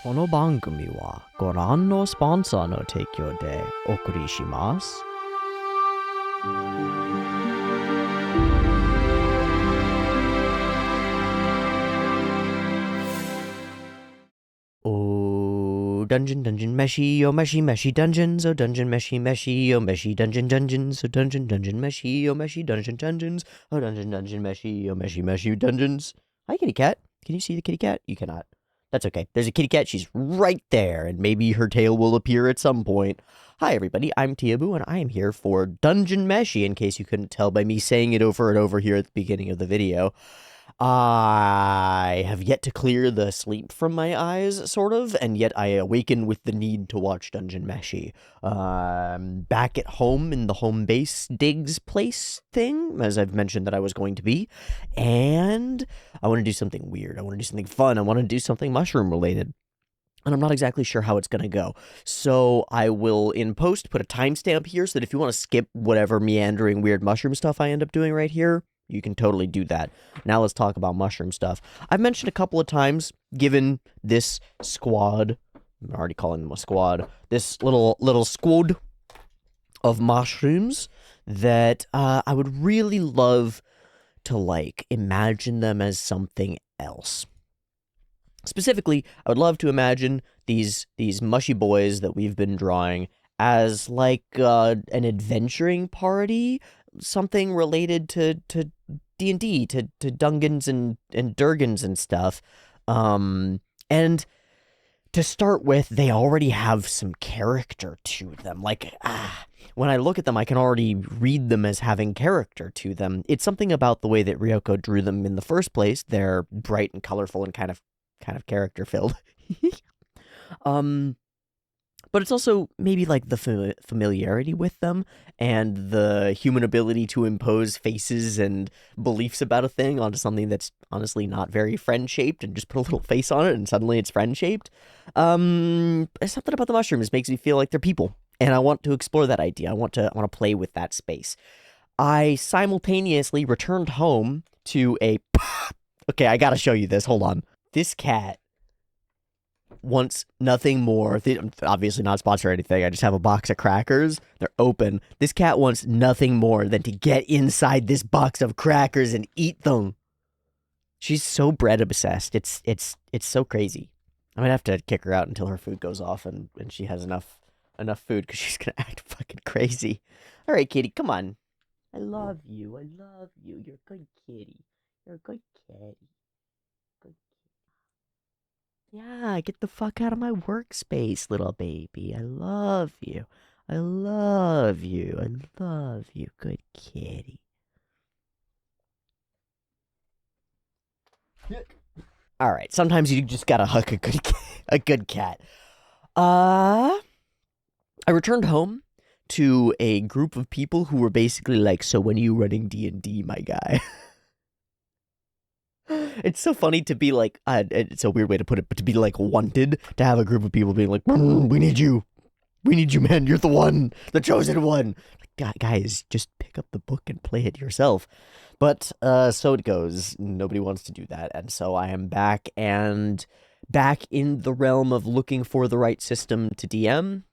この番組はご覧のスポンサーの提供でお送りします。Oh, dungeon, dungeon, Meshi, oh, Meshi, Meshi, dungeons, oh, dungeon, Meshi, Meshi, oh, Meshi, dungeon, dungeons, oh, dungeon, dungeon, Meshi, oh, Meshi, dungeon, dungeons, oh, dungeon, dungeon, Meshi, oh, Meshi, Meshi, dungeons. Hi, kitty cat. Can you see the kitty cat? You cannot. That's okay. There's a kitty cat. She's right there, and maybe her tail will appear at some point. Hi, everybody. I'm Teeaboo, and I am here for Dungeon Meshi, in case you couldn't tell by me saying it over and over here at the beginning of the video. I have yet to clear the sleep from my eyes, sort of, and yet I awaken with the need to watch Dungeon Meshi. Back at home in the home base digs place thing, as I've mentioned that I was going to be, and I want to do something weird. I want to do something fun. I want to do something mushroom related. And I'm not exactly sure how it's going to go. So I will, in post, put a timestamp here so that if you want to skip whatever meandering weird mushroom stuff I end up doing right here, you can totally do that. Now let's talk about mushroom stuff. I've mentioned a couple of times, given this squad, I'm already calling them a squad, this little squad of mushrooms, that I would really love to, imagine them as something else. Specifically, I would love to imagine these mushy boys that we've been drawing as, an adventuring party, something related to D&D, to Dungans and Durgans and stuff. And to start with, they already have some character to them. When I look at them, I can already read them as having character to them. It's something about the way that Ryoko drew them in the first place. They're bright and colorful and kind of character filled. But it's also maybe the familiarity with them and the human ability to impose faces and beliefs about a thing onto something that's honestly not very friend-shaped, and just put a little face on it and suddenly it's friend-shaped. Something about the mushrooms makes me feel like they're people, and I want to explore that idea. I want to play with that space. I simultaneously returned home to a... Okay, I gotta show you this. Hold on. This cat wants nothing more. I'm obviously not sponsored or anything. I just have a box of crackers. They're open. This cat wants nothing more than to get inside this box of crackers and eat them. She's so bread obsessed. It's so crazy. I might have to kick her out until her food goes off and she has enough food, because she's gonna act fucking crazy. All right, kitty, come on. I love you. I love you. You're a good kitty. You're a good kitty. Yeah, get the fuck out of my workspace, little baby. I love you. I love you. I love you, good kitty. All right, sometimes you just gotta hug a good cat. I returned home to a group of people who were basically like, so when are you running D&D, my guy? It's so funny to be like, it's a weird way to put it, but to be wanted, to have a group of people being like, we need you, man, you're the one, the chosen one. Guys, just pick up the book and play it yourself. But so it goes. Nobody wants to do that, and so I am back in the realm of looking for the right system to DM.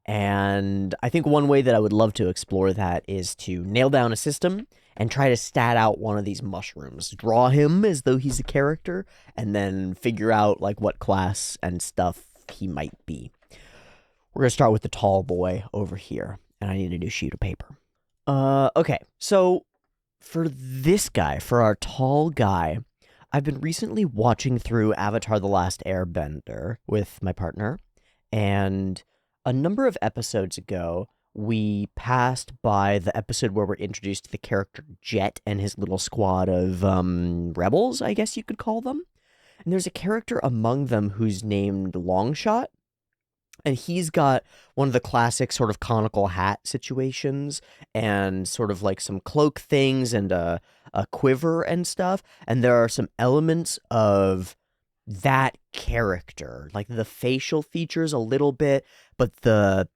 And I think one way that I would love to explore that is to nail down a system and try to stat out one of these mushrooms. Draw him as though he's a character, and then figure out, what class and stuff he might be. We're going to start with the tall boy over here, and I need a new sheet of paper. Okay, so for this guy, for our tall guy, I've been recently watching through Avatar: The Last Airbender with my partner, and a number of episodes ago, we passed by the episode where we're introduced to the character Jet and his little squad of rebels, I guess you could call them. And there's a character among them who's named Longshot, and he's got one of the classic sort of conical hat situations and sort of some cloak things and a quiver and stuff. And there are some elements of that character, the facial features a little bit, but the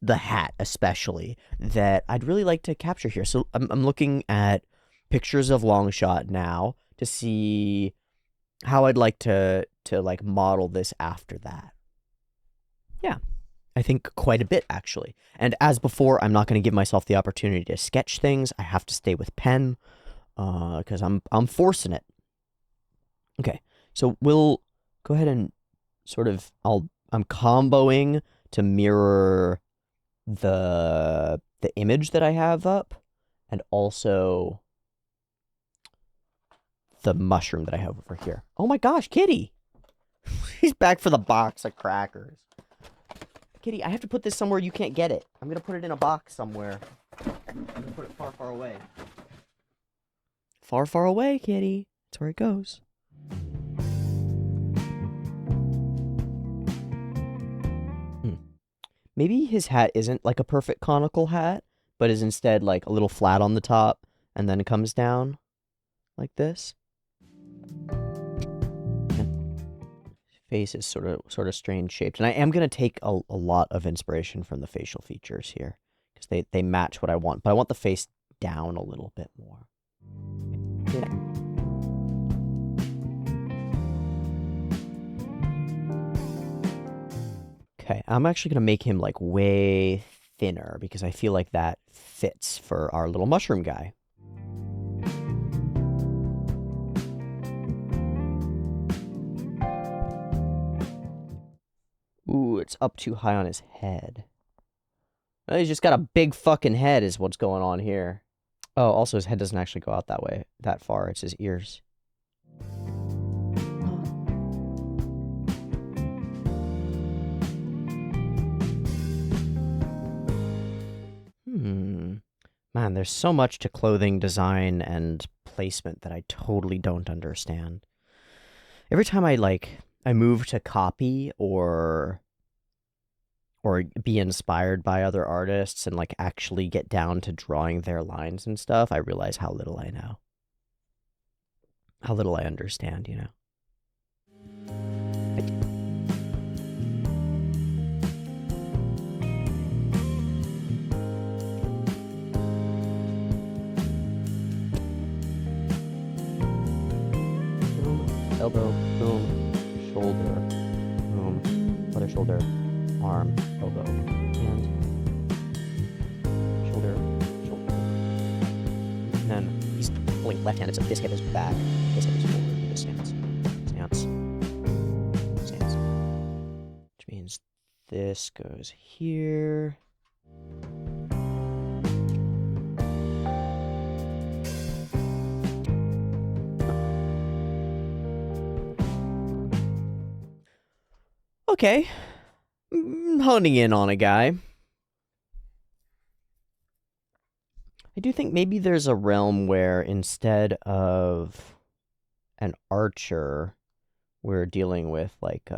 hat especially, that I'd really like to capture here. So I'm looking at pictures of Longshot now to see how I'd like to to like model this after that. Yeah, I think quite a bit actually. And as before, I'm not going to give myself the opportunity to sketch things. I have to stay with pen because I'm forcing it. Okay, so we'll go ahead and sort of I'm comboing to mirror the image that I have up and also the mushroom that I have over here. Oh my gosh, Kitty! He's back for the box of crackers. Kitty, I have to put this somewhere you can't get it. I'm gonna put it in a box somewhere. I'm gonna put it far, far away. Far, far away, Kitty. That's where it goes. Maybe his hat isn't like a perfect conical hat, but is instead like a little flat on the top and then it comes down like this. Face is sort of strange shaped, and I am gonna take a lot of inspiration from the facial features here because they match what I want, but I want the face down a little bit more. Okay, I'm actually gonna make him like way thinner because I feel like that fits for our little mushroom guy. Ooh, it's up too high on his head. Oh, he's just got a big fucking head is what's going on here. Oh, also his head doesn't actually go out that way, that far. It's his ears. Man, there's so much to clothing design and placement that I totally don't understand. Every time I move to copy or be inspired by other artists and like actually get down to drawing their lines and stuff, I realize how little I know. How little I understand, you know. Elbow, boom, shoulder, boom, other shoulder, arm, elbow, hand, shoulder, shoulder. And then he's pulling left-handed, so this hip is back, this hip is forward, this stance, which means this goes here. Okay, honing in on a guy. I do think maybe there's a realm where instead of an archer, we're dealing with like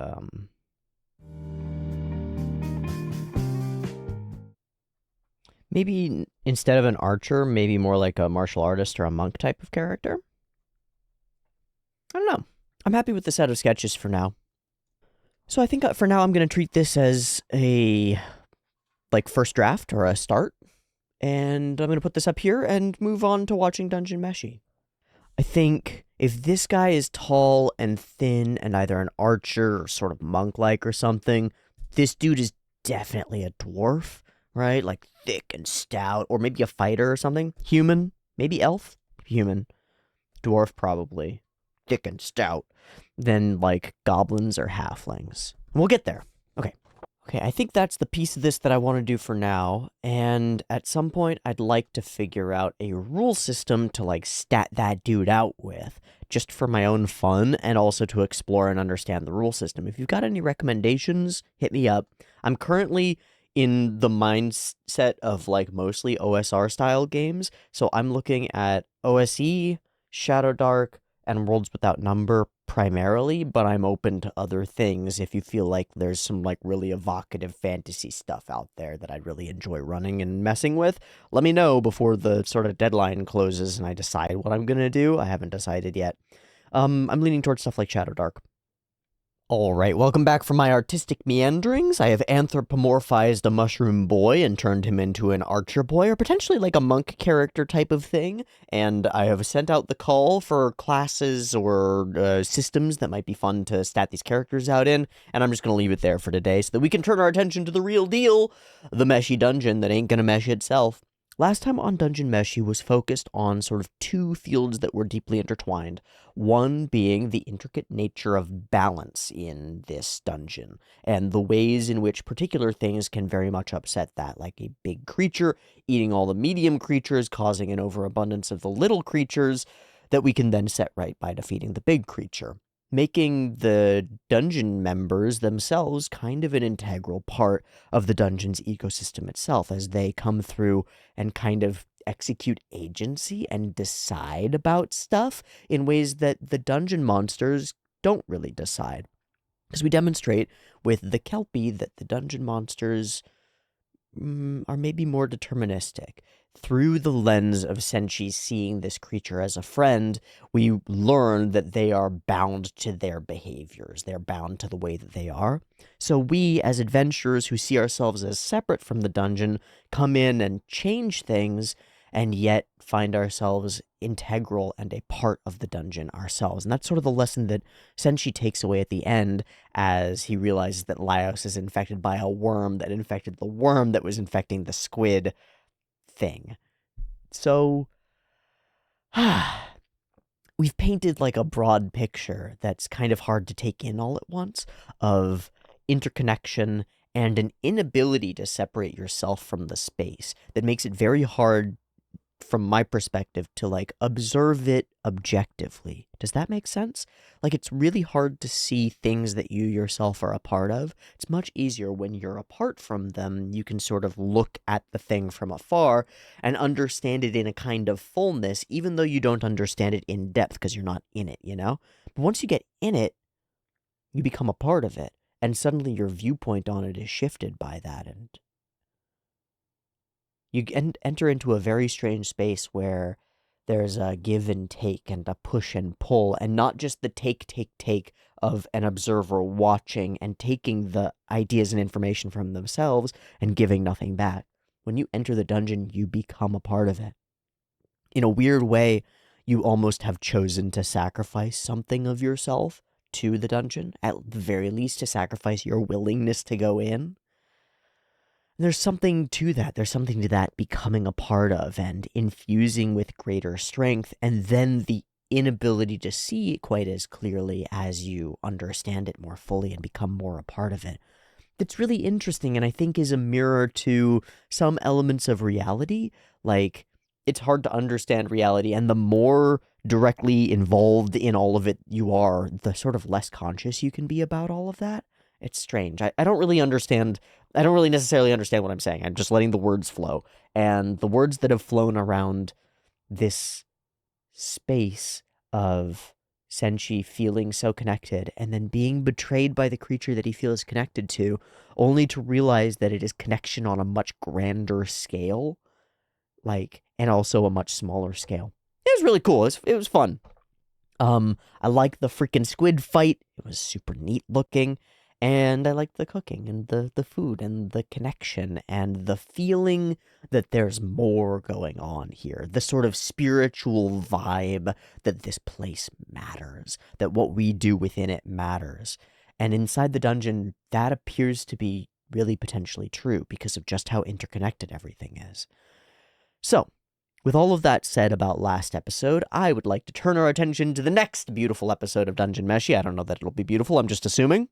maybe instead of an archer, maybe more like a martial artist or a monk type of character. I don't know. I'm happy with the set of sketches for now. So I think for now I'm going to treat this as a like first draft or a start. And I'm going to put this up here and move on to watching Dungeon Meshi. I think if this guy is tall and thin and either an archer or sort of monk-like or something, this dude is definitely a dwarf, right? Like thick and stout, or maybe a fighter or something. Human, maybe elf, human. Dwarf probably, thick and stout. Then like goblins or halflings. We'll get there. Okay, I think that's the piece of this that I want to do for now, and at some point I'd like to figure out a rule system to like stat that dude out with, just for my own fun, and also to explore and understand the rule system. If you've got any recommendations, hit me up. I'm currently in the mindset of like mostly OSR style games, so I'm looking at OSE, Shadow Dark, and Worlds Without Number primarily, but I'm open to other things if you feel like there's some like really evocative fantasy stuff out there that I'd really enjoy running and messing with. Let me know before the sort of deadline closes and I decide what I'm gonna do. I haven't decided yet. I'm leaning towards stuff like Shadow Dark. Alright, welcome back from my artistic meanderings. I have anthropomorphized a mushroom boy and turned him into an archer boy, or potentially like a monk character type of thing, and I have sent out the call for classes or systems that might be fun to stat these characters out in, and I'm just gonna leave it there for today so that we can turn our attention to the real deal, the Meshi dungeon that ain't gonna mesh itself. Last time on Dungeon Meshi was focused on sort of two fields that were deeply intertwined. One being the intricate nature of balance in this dungeon, and the ways in which particular things can very much upset that, like a big creature eating all the medium creatures, causing an overabundance of the little creatures that we can then set right by defeating the big creature, making the dungeon members themselves kind of an integral part of the dungeon's ecosystem itself as they come through and kind of execute agency and decide about stuff in ways that the dungeon monsters don't really decide. Because we demonstrate with the Kelpie that the dungeon monsters are maybe more deterministic. Through the lens of Senshi seeing this creature as a friend, we learn that they are bound to their behaviors. They're bound to the way that they are. So we, as adventurers who see ourselves as separate from the dungeon, come in and change things, and yet find ourselves integral and a part of the dungeon ourselves. And that's sort of the lesson that Senshi takes away at the end as he realizes that Laios is infected by a worm that infected the worm that was infecting the squid thing. So, we've painted like a broad picture that's kind of hard to take in all at once of interconnection and an inability to separate yourself from the space that makes it very hard from my perspective to like observe it objectively. Does that make sense? Like it's really hard to see things that you yourself are a part of. It's much easier when you're apart from them. You can sort of look at the thing from afar and understand it in a kind of fullness, even though you don't understand it in depth because you're not in it, you know? But once you get in it, you become a part of it, and suddenly your viewpoint on it is shifted by that, and you enter into a very strange space where there's a give and take and a push and pull, and not just the take of an observer watching and taking the ideas and information from themselves and giving nothing back. When you enter the dungeon, you become a part of it. In a weird way, you almost have chosen to sacrifice something of yourself to the dungeon, at the very least to sacrifice your willingness to go in. There's something to that. There's something to that becoming a part of and infusing with greater strength, and then the inability to see it quite as clearly as you understand it more fully and become more a part of it. It's really interesting, and I think is a mirror to some elements of reality. Like, it's hard to understand reality, and the more directly involved in all of it you are, the sort of less conscious you can be about all of that. It's strange. I don't really understand. I don't really necessarily understand what I'm saying. I'm just letting the words flow. And the words that have flown around this space of Senshi feeling so connected and then being betrayed by the creature that he feels connected to, only to realize that it is connection on a much grander scale, like, and also a much smaller scale. It was really cool. It was fun. I like the freaking squid fight. It was super neat looking. And I like the cooking and the food and the connection and the feeling that there's more going on here. The sort of spiritual vibe that this place matters, that what we do within it matters. And inside the dungeon, that appears to be really potentially true because of just how interconnected everything is. So, with all of that said about last episode, I would like to turn our attention to the next beautiful episode of Dungeon Meshi. I don't know that it'll be beautiful, I'm just assuming.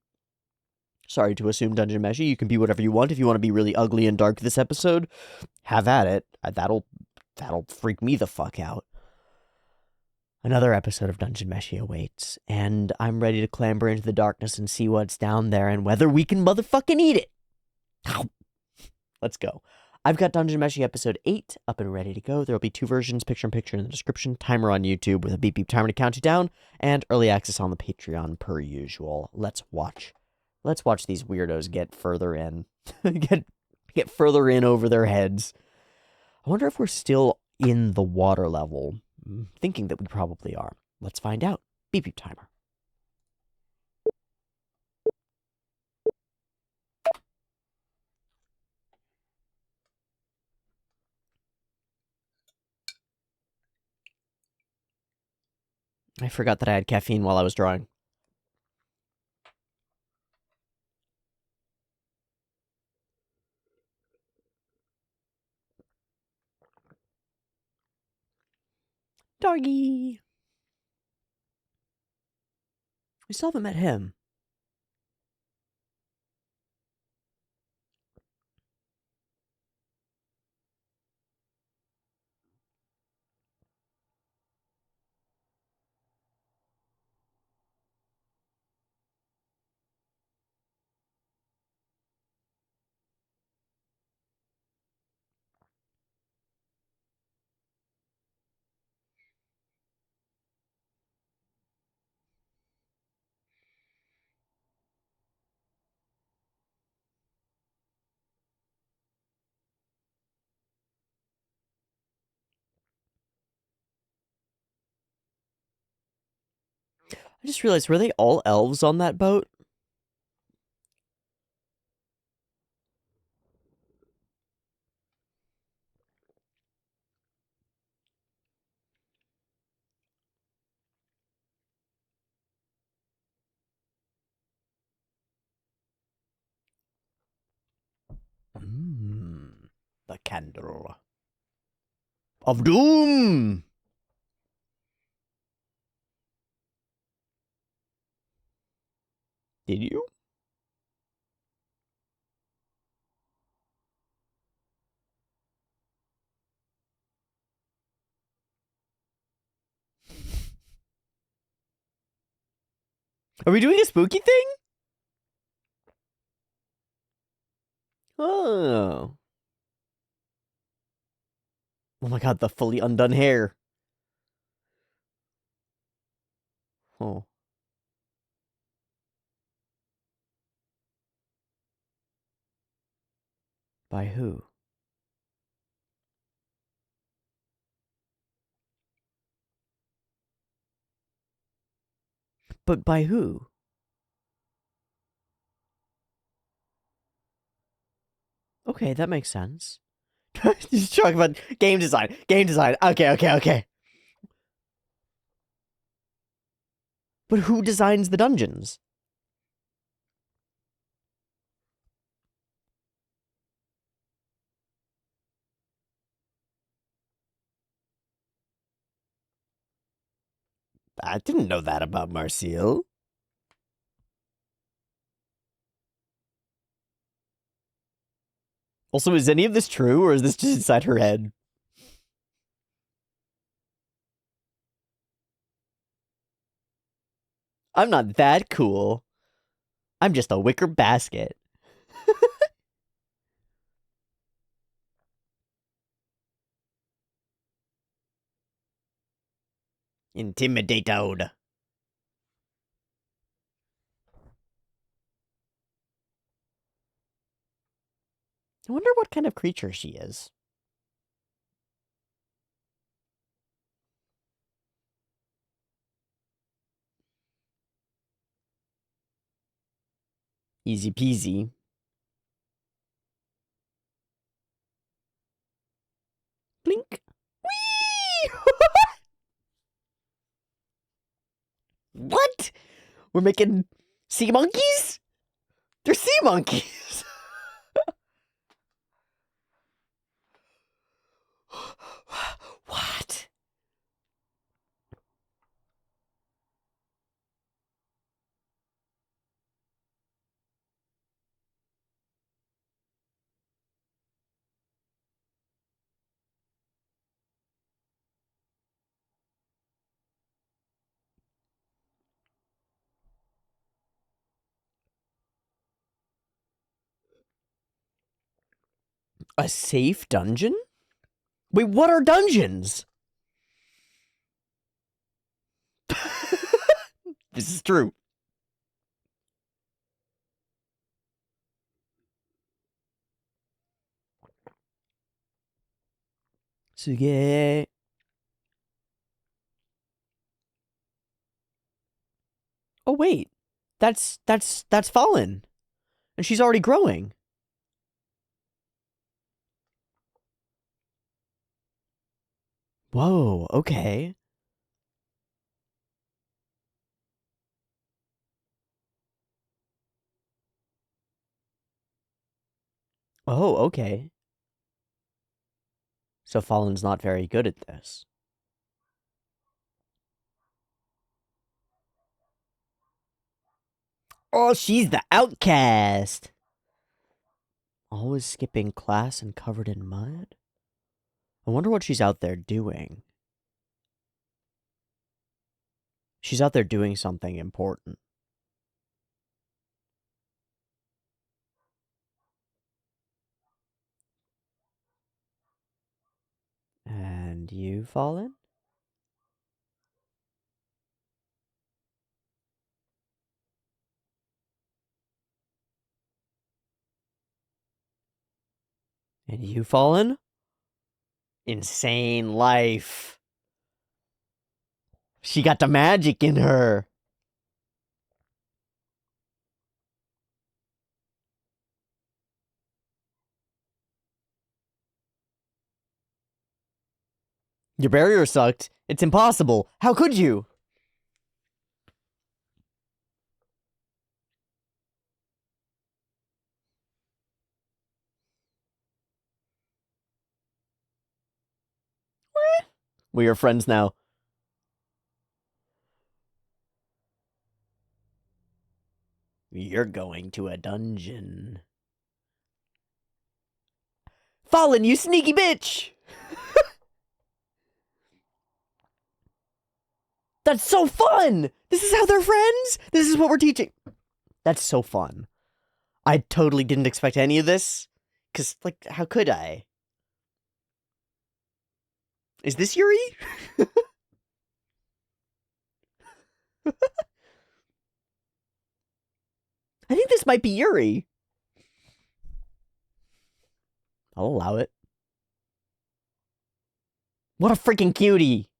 Sorry to assume, Dungeon Meshi. You can be whatever you want. If you want to be really ugly and dark this episode, have at it. That'll freak me the fuck out. Another episode of Dungeon Meshi awaits, and I'm ready to clamber into the darkness and see what's down there and whether we can motherfucking eat it. Let's go. I've got Dungeon Meshi episode 8 up and ready to go. There will be 2 versions, picture-in-picture in the description, timer on YouTube with a beep beep timer to count you down, and early access on the Patreon per usual. Let's watch these weirdos get further in. get further in over their heads. I wonder if we're still in the water level. I'm thinking that we probably are. Let's find out. Beep beep timer. I forgot that I had caffeine while I was drawing. Doggy! We still haven't met him. I just realized, were they all elves on that boat? The candle of doom! Did you? Are we doing a spooky thing? Oh. Oh my god, the fully undone hair. Oh. By who? But by who? Okay, that makes sense. Just talking about game design. Game design. Okay. But who designs the dungeons? I didn't know that about Marcille. Also, is any of this true, or is this just inside her head? I'm not that cool. I'm just a wicker basket. Intimidated. I wonder what kind of creature she is. Easy peasy. Blink. Whee! What? We're making sea monkeys? They're sea monkeys. What? A safe dungeon? Wait, what are dungeons? This is true. Suge. Oh wait. That's Fallen. And she's already growing. Whoa, okay. Oh, okay. So Fallen's not very good at this. Oh, she's the outcast. Always skipping class and covered in mud? I wonder what she's out there doing. She's out there doing something important. And you, Fallen? And you, Fallen? Insane life. She got the magic in her. Your barrier sucked. It's impossible. How could you? We are friends now. You're going to a dungeon. Fallen, you sneaky bitch! That's so fun! This is how they're friends? This is what we're teaching. That's so fun. I totally didn't expect any of this. Because, like, how could I? Is this Yuri? I think this might be Yuri. I'll allow it. What a freaking cutie.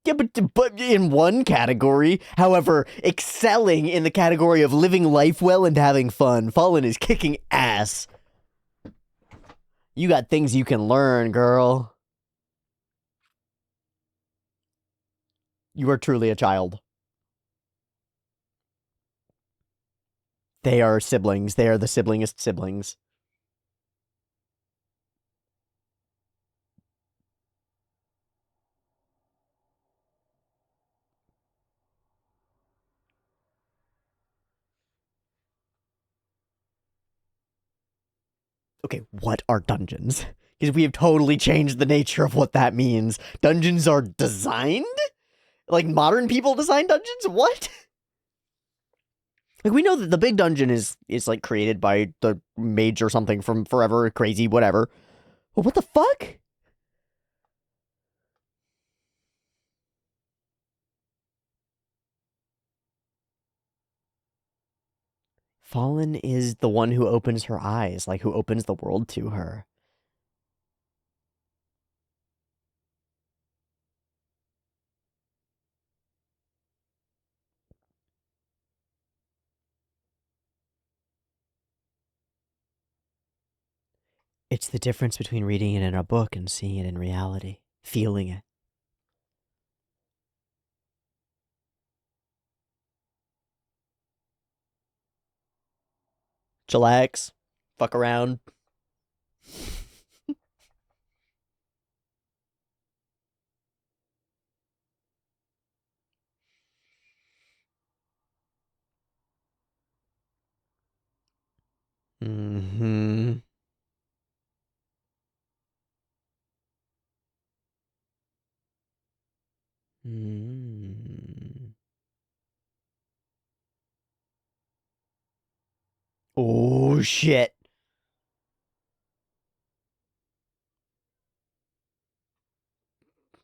Yeah, but in one category, however, excelling in the category of living life well and having fun, Fallen is kicking ass. You got things you can learn, girl. You are truly a child. They are siblings. They are the siblingest siblings. Okay, what are dungeons? Because we have totally changed the nature of what that means. Dungeons are designed? Like modern people design dungeons? What? Like we know that the big dungeon is like created by the mage or something from forever, crazy, whatever. But what the fuck? Fallen is the one who opens her eyes, like who opens the world to her. It's the difference between reading it in a book and seeing it in reality, feeling it. Chillax, fuck around. Mm-hmm. Mm. Oh shit.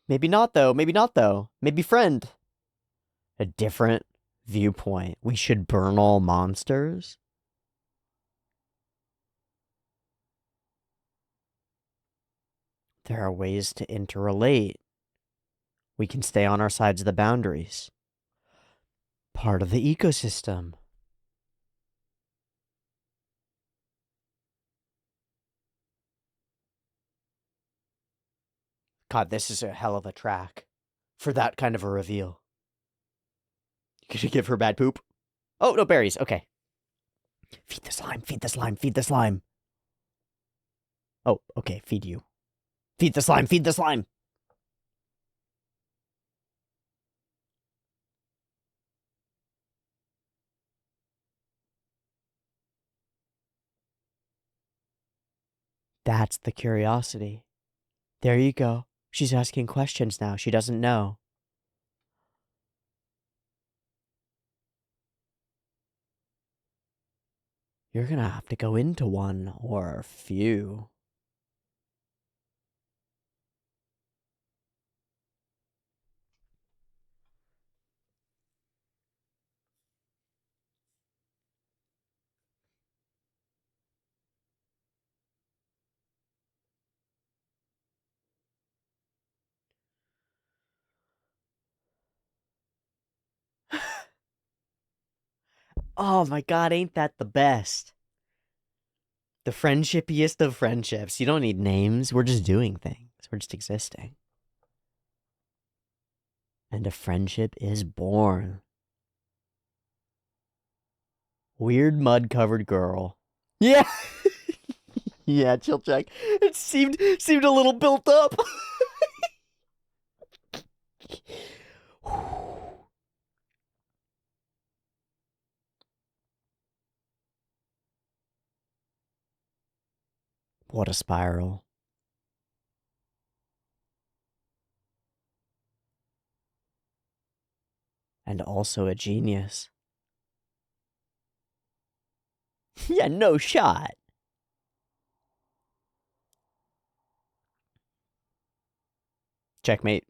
Maybe not though. Maybe not though. Maybe friend. A different viewpoint. We should burn all monsters. There are ways to interrelate. We can stay on our sides of the boundaries. Part of the ecosystem. God, this is a hell of a track for that kind of a reveal. You gonna give her bad poop? Oh, no, berries. Okay. Feed the slime, feed the slime, feed the slime. Oh, okay, feed you. Feed the slime, feed the slime. That's the curiosity. There you go. She's asking questions now. She doesn't know. You're gonna have to go into one or a few. Oh my god, ain't that the best? The friendshipiest of friendships. You don't need names. We're just doing things. We're just existing. And a friendship is born. Weird mud-covered girl. Yeah. Yeah, chill check. It seemed a little built up. What a spiral. And also a genius. Yeah, no shot. Checkmate.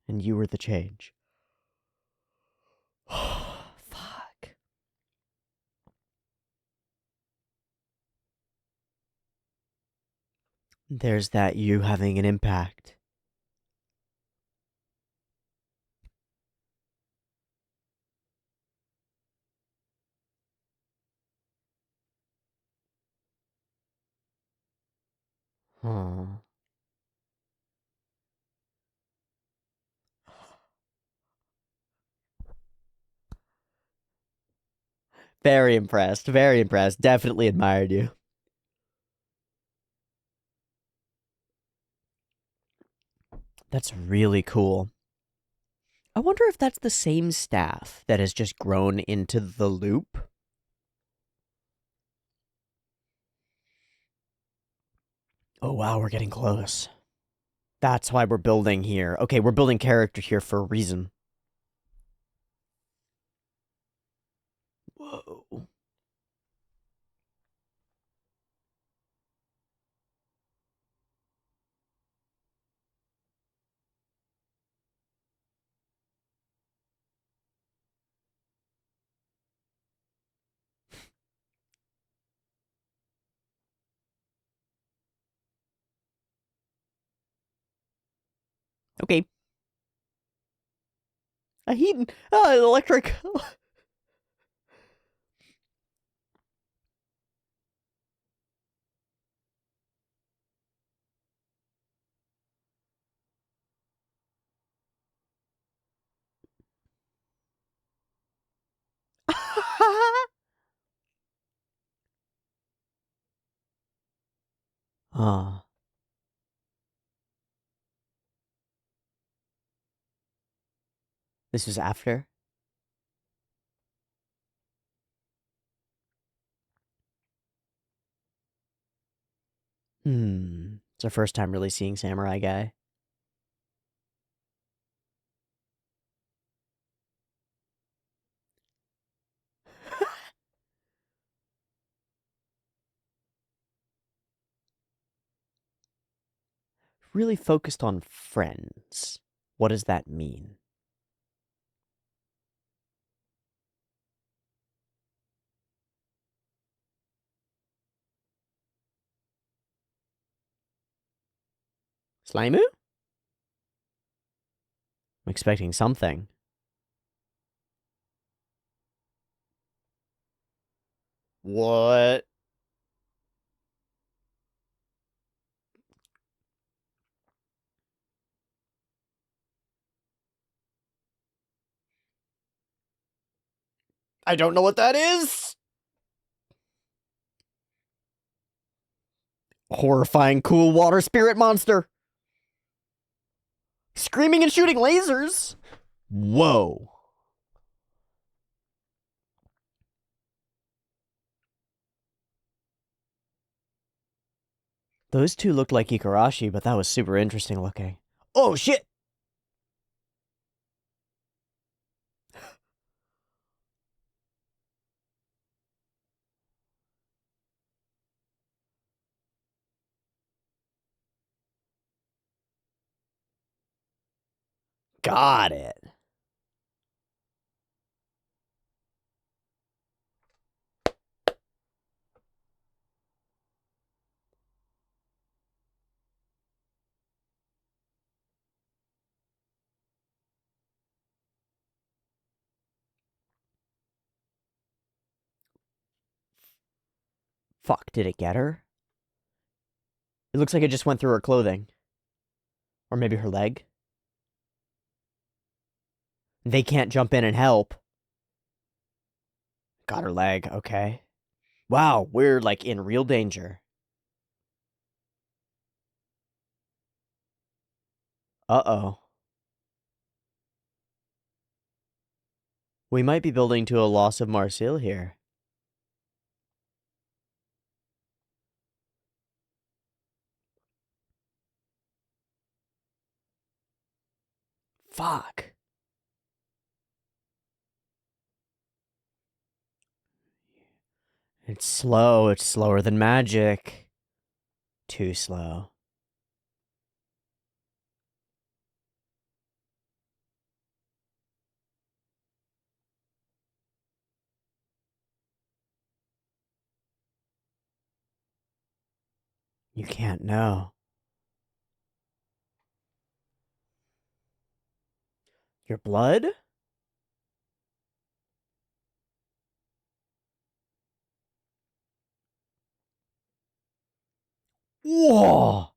And you were the change. Fuck. There's that you having an impact. Huh. Very impressed. Very impressed. Definitely admired you. That's really cool. I wonder if that's the same staff that has just grown into the loop. Oh wow, we're getting close. That's why we're building here. Okay, we're building character here for a reason. Whoa. Okay. A heat. Electric. Ah. This was after? It's our first time really seeing Samurai Guy. Really focused on friends. What does that mean? Slimu? I'm expecting something. What? I don't know what that is. Horrifying cool water spirit monster. Screaming and shooting lasers. Whoa. Those two looked like Ikarashi, but that was super interesting looking. Oh, shit! Got it. Fuck, did it get her? It looks like it just went through her clothing. Or maybe her leg. They can't jump in and help. Got her leg, okay. Wow, we're like in real danger. Uh-oh. We might be building to a loss of Marcille here. Fuck. It's slow. It's slower than magic. Too slow. You can't know. Your blood? Whoa!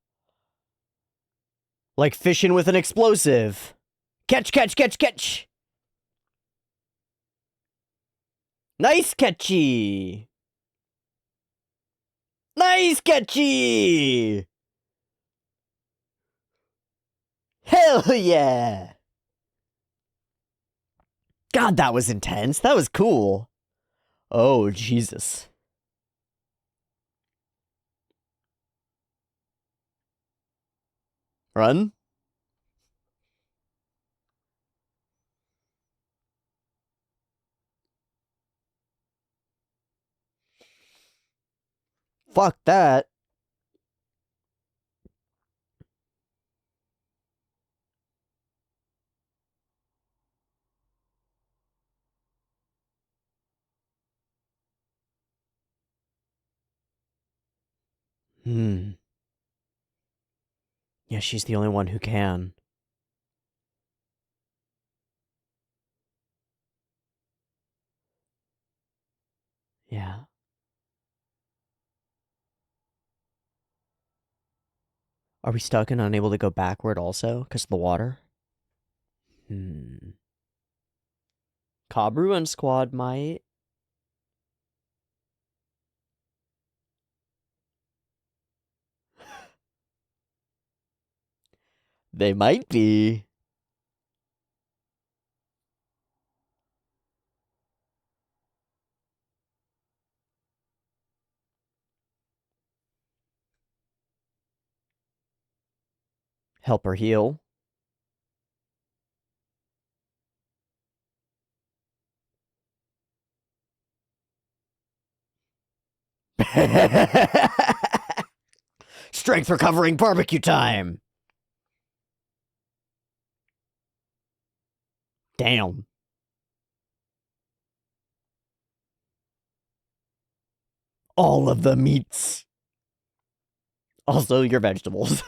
Like fishing with an explosive. Catch, catch, catch, catch! Nice catchy! Nice catchy! Hell yeah! God, that was intense. That was cool. Oh, Jesus. Run? Fuck that. Yeah, she's the only one who can. Yeah. Are we stuck and unable to go backward also? Because of the water? Kabru and Squad might. They might be. Help her heal. Strength recovering barbecue time. Damn. All of the meats. Also, your vegetables.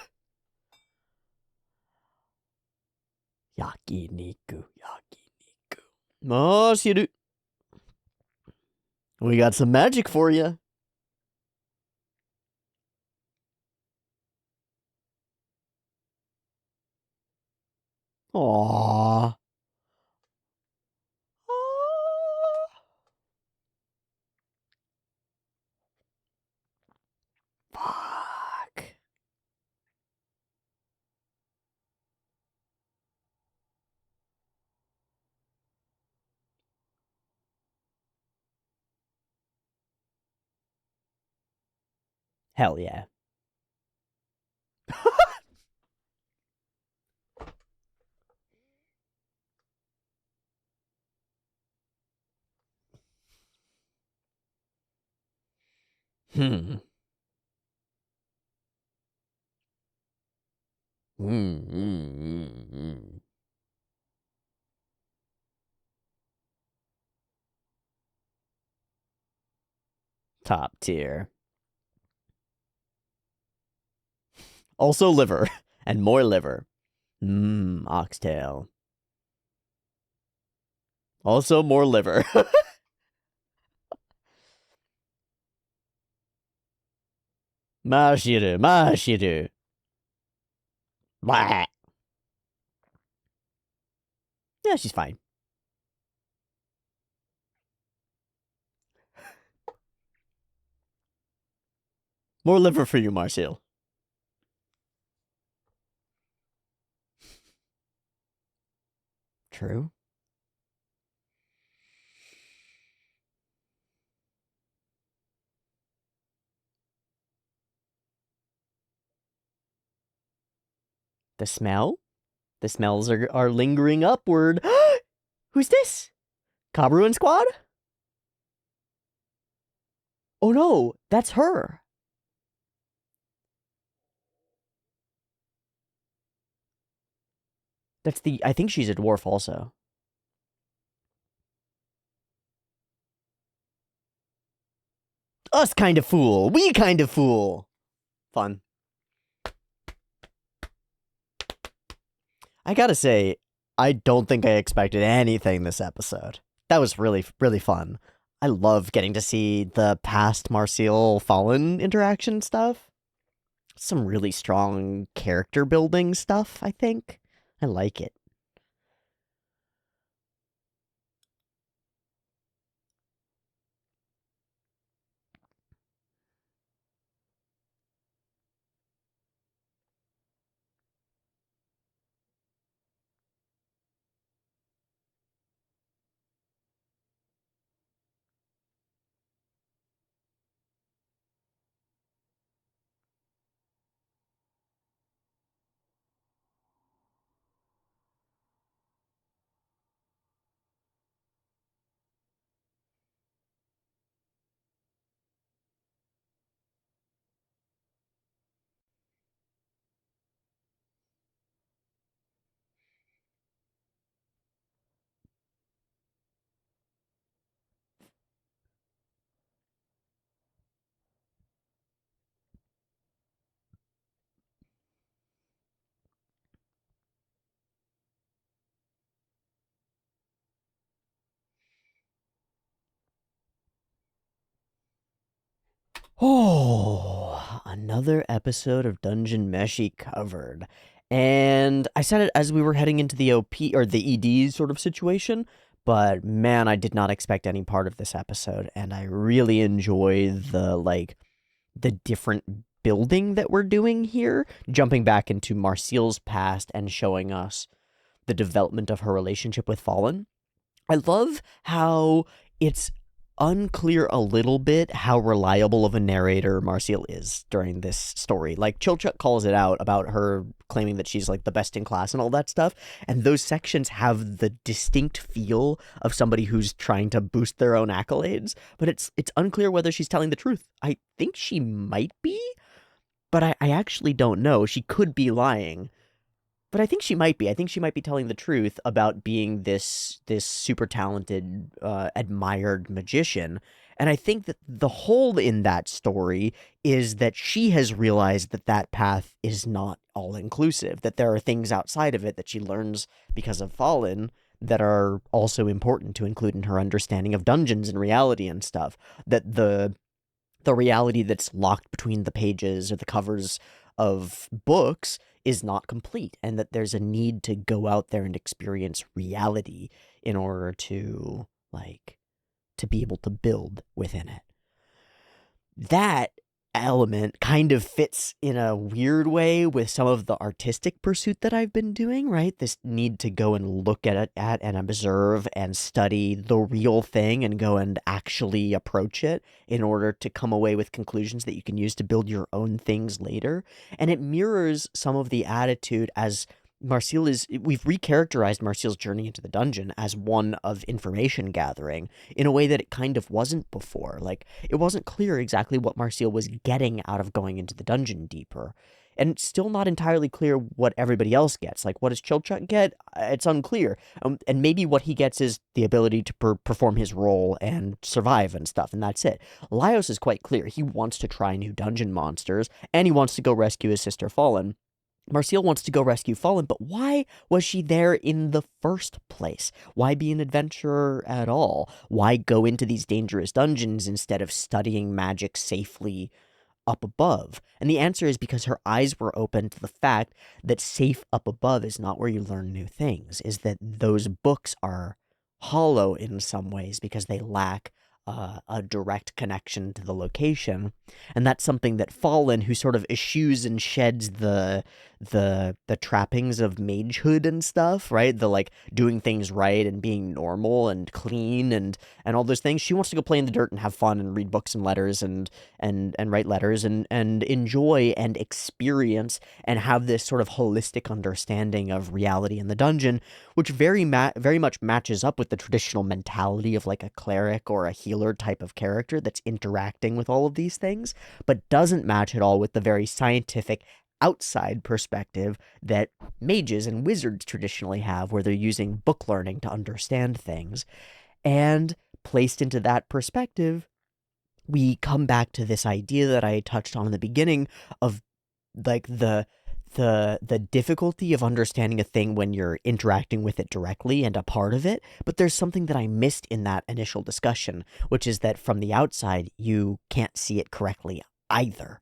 Yakiniku, yakiniku. Marcille. We got some magic for you. Aww. Fuck. Hell yeah. Hmm. Mm. Top tier. Also liver. And more liver. Oxtail. Also more liver. Mashiru, Mashiru. Blah. Yeah, she's fine. More liver for you, Marcille. True. The smell? The smells are lingering upward. Who's this? Kabru and Squad? Oh no, that's her. I think she's a dwarf also. Us kind of fool. We kind of fool. Fun. I gotta say, I don't think I expected anything this episode. That was really, really fun. I love getting to see the past Marcille Fallen interaction stuff. Some really strong character building stuff, I think. I like it. Oh, another episode of Dungeon Meshi covered. And I said it as we were heading into the OP or the ED sort of situation, but man, I did not expect any part of this episode, and I really enjoy the different building that we're doing here, jumping back into Marcille's past and showing us the development of her relationship with Fallen. I love how it's unclear a little bit how reliable of a narrator Marcille is during this story. Like, Chilchuck calls it out about her claiming that she's like the best in class and all that stuff, and those sections have the distinct feel of somebody who's trying to boost their own accolades, but it's unclear whether she's telling the truth. I think she might be, but I actually don't know. She could be lying. But I think she might be. I think she might be telling the truth about being this super talented, admired magician. And I think that the hole in that story is that she has realized that that path is not all inclusive, that there are things outside of it that she learns because of Fallen that are also important to include in her understanding of dungeons and reality and stuff. That the reality that's locked between the pages or the covers of books is not complete, and that there's a need to go out there and experience reality in order to, like, to be able to build within it. That element kind of fits in a weird way with some of the artistic pursuit that I've been doing, right? This need to go and look at it and observe and study the real thing and go and actually approach it in order to come away with conclusions that you can use to build your own things later. And it mirrors some of the attitude as we've recharacterized Marcille's journey into the dungeon as one of information gathering in a way that it kind of wasn't before. Like, it wasn't clear exactly what Marcille was getting out of going into the dungeon deeper. And it's still not entirely clear what everybody else gets. Like, what does Chilchuck get? It's unclear. And maybe what he gets is the ability to perform his role and survive and stuff, and that's it. Laios is quite clear. He wants to try new dungeon monsters, and he wants to go rescue his sister Fallen. Marcille wants to go rescue Fallen, but why was she there in the first place? Why be an adventurer at all? Why go into these dangerous dungeons instead of studying magic safely up above? And the answer is because her eyes were open to the fact that safe up above is not where you learn new things, is that those books are hollow in some ways because they lack a direct connection to the location. And that's something that Fallen, who sort of eschews and sheds the trappings of magehood and stuff, right? The, like, doing things right and being normal and clean and all those things. She wants to go play in the dirt and have fun and read books and letters and write letters and enjoy and experience and have this sort of holistic understanding of reality in the dungeon, which very much matches up with the traditional mentality of, like, a cleric or a healer type of character that's interacting with all of these things, but doesn't match at all with the very scientific outside perspective that mages and wizards traditionally have, where they're using book learning to understand things. And placed into that perspective, we come back to this idea that I touched on in the beginning of, like, the difficulty of understanding a thing when you're interacting with it directly and a part of it. But there's something that I missed in that initial discussion, which is that from the outside, you can't see it correctly either.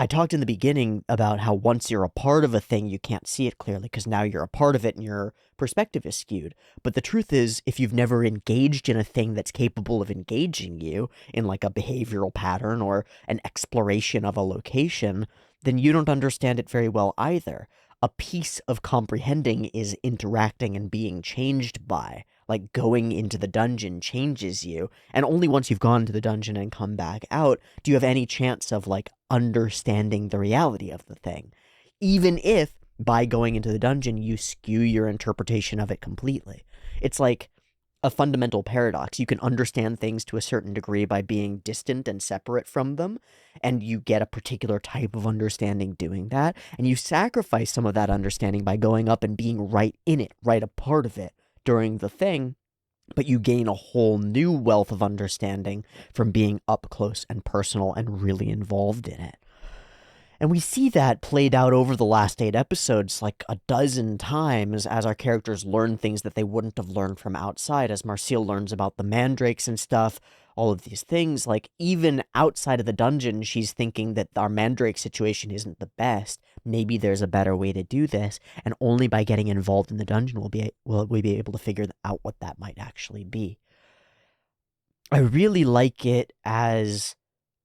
I talked in the beginning about how once you're a part of a thing, you can't see it clearly because now you're a part of it and your perspective is skewed. But the truth is, if you've never engaged in a thing that's capable of engaging you in, like, a behavioral pattern or an exploration of a location, then you don't understand it very well either. A piece of comprehending is interacting and being changed by. Like, going into the dungeon changes you, and only once you've gone to the dungeon and come back out do you have any chance of, like, understanding the reality of the thing. Even if, by going into the dungeon, you skew your interpretation of it completely. It's like a fundamental paradox. You can understand things to a certain degree by being distant and separate from them, and you get a particular type of understanding doing that, and you sacrifice some of that understanding by going up and being right in it, right a part of it during the thing, but you gain a whole new wealth of understanding from being up close and personal and really involved in it. And we see that played out over the last 8 episodes like a dozen times as our characters learn things that they wouldn't have learned from outside, as Marcille learns about the mandrakes and stuff, all of these things. Like, even outside of the dungeon, she's thinking that our mandrake situation isn't the best. Maybe there's a better way to do this, and only by getting involved in the dungeon will we be able to figure out what that might actually be. I really like it as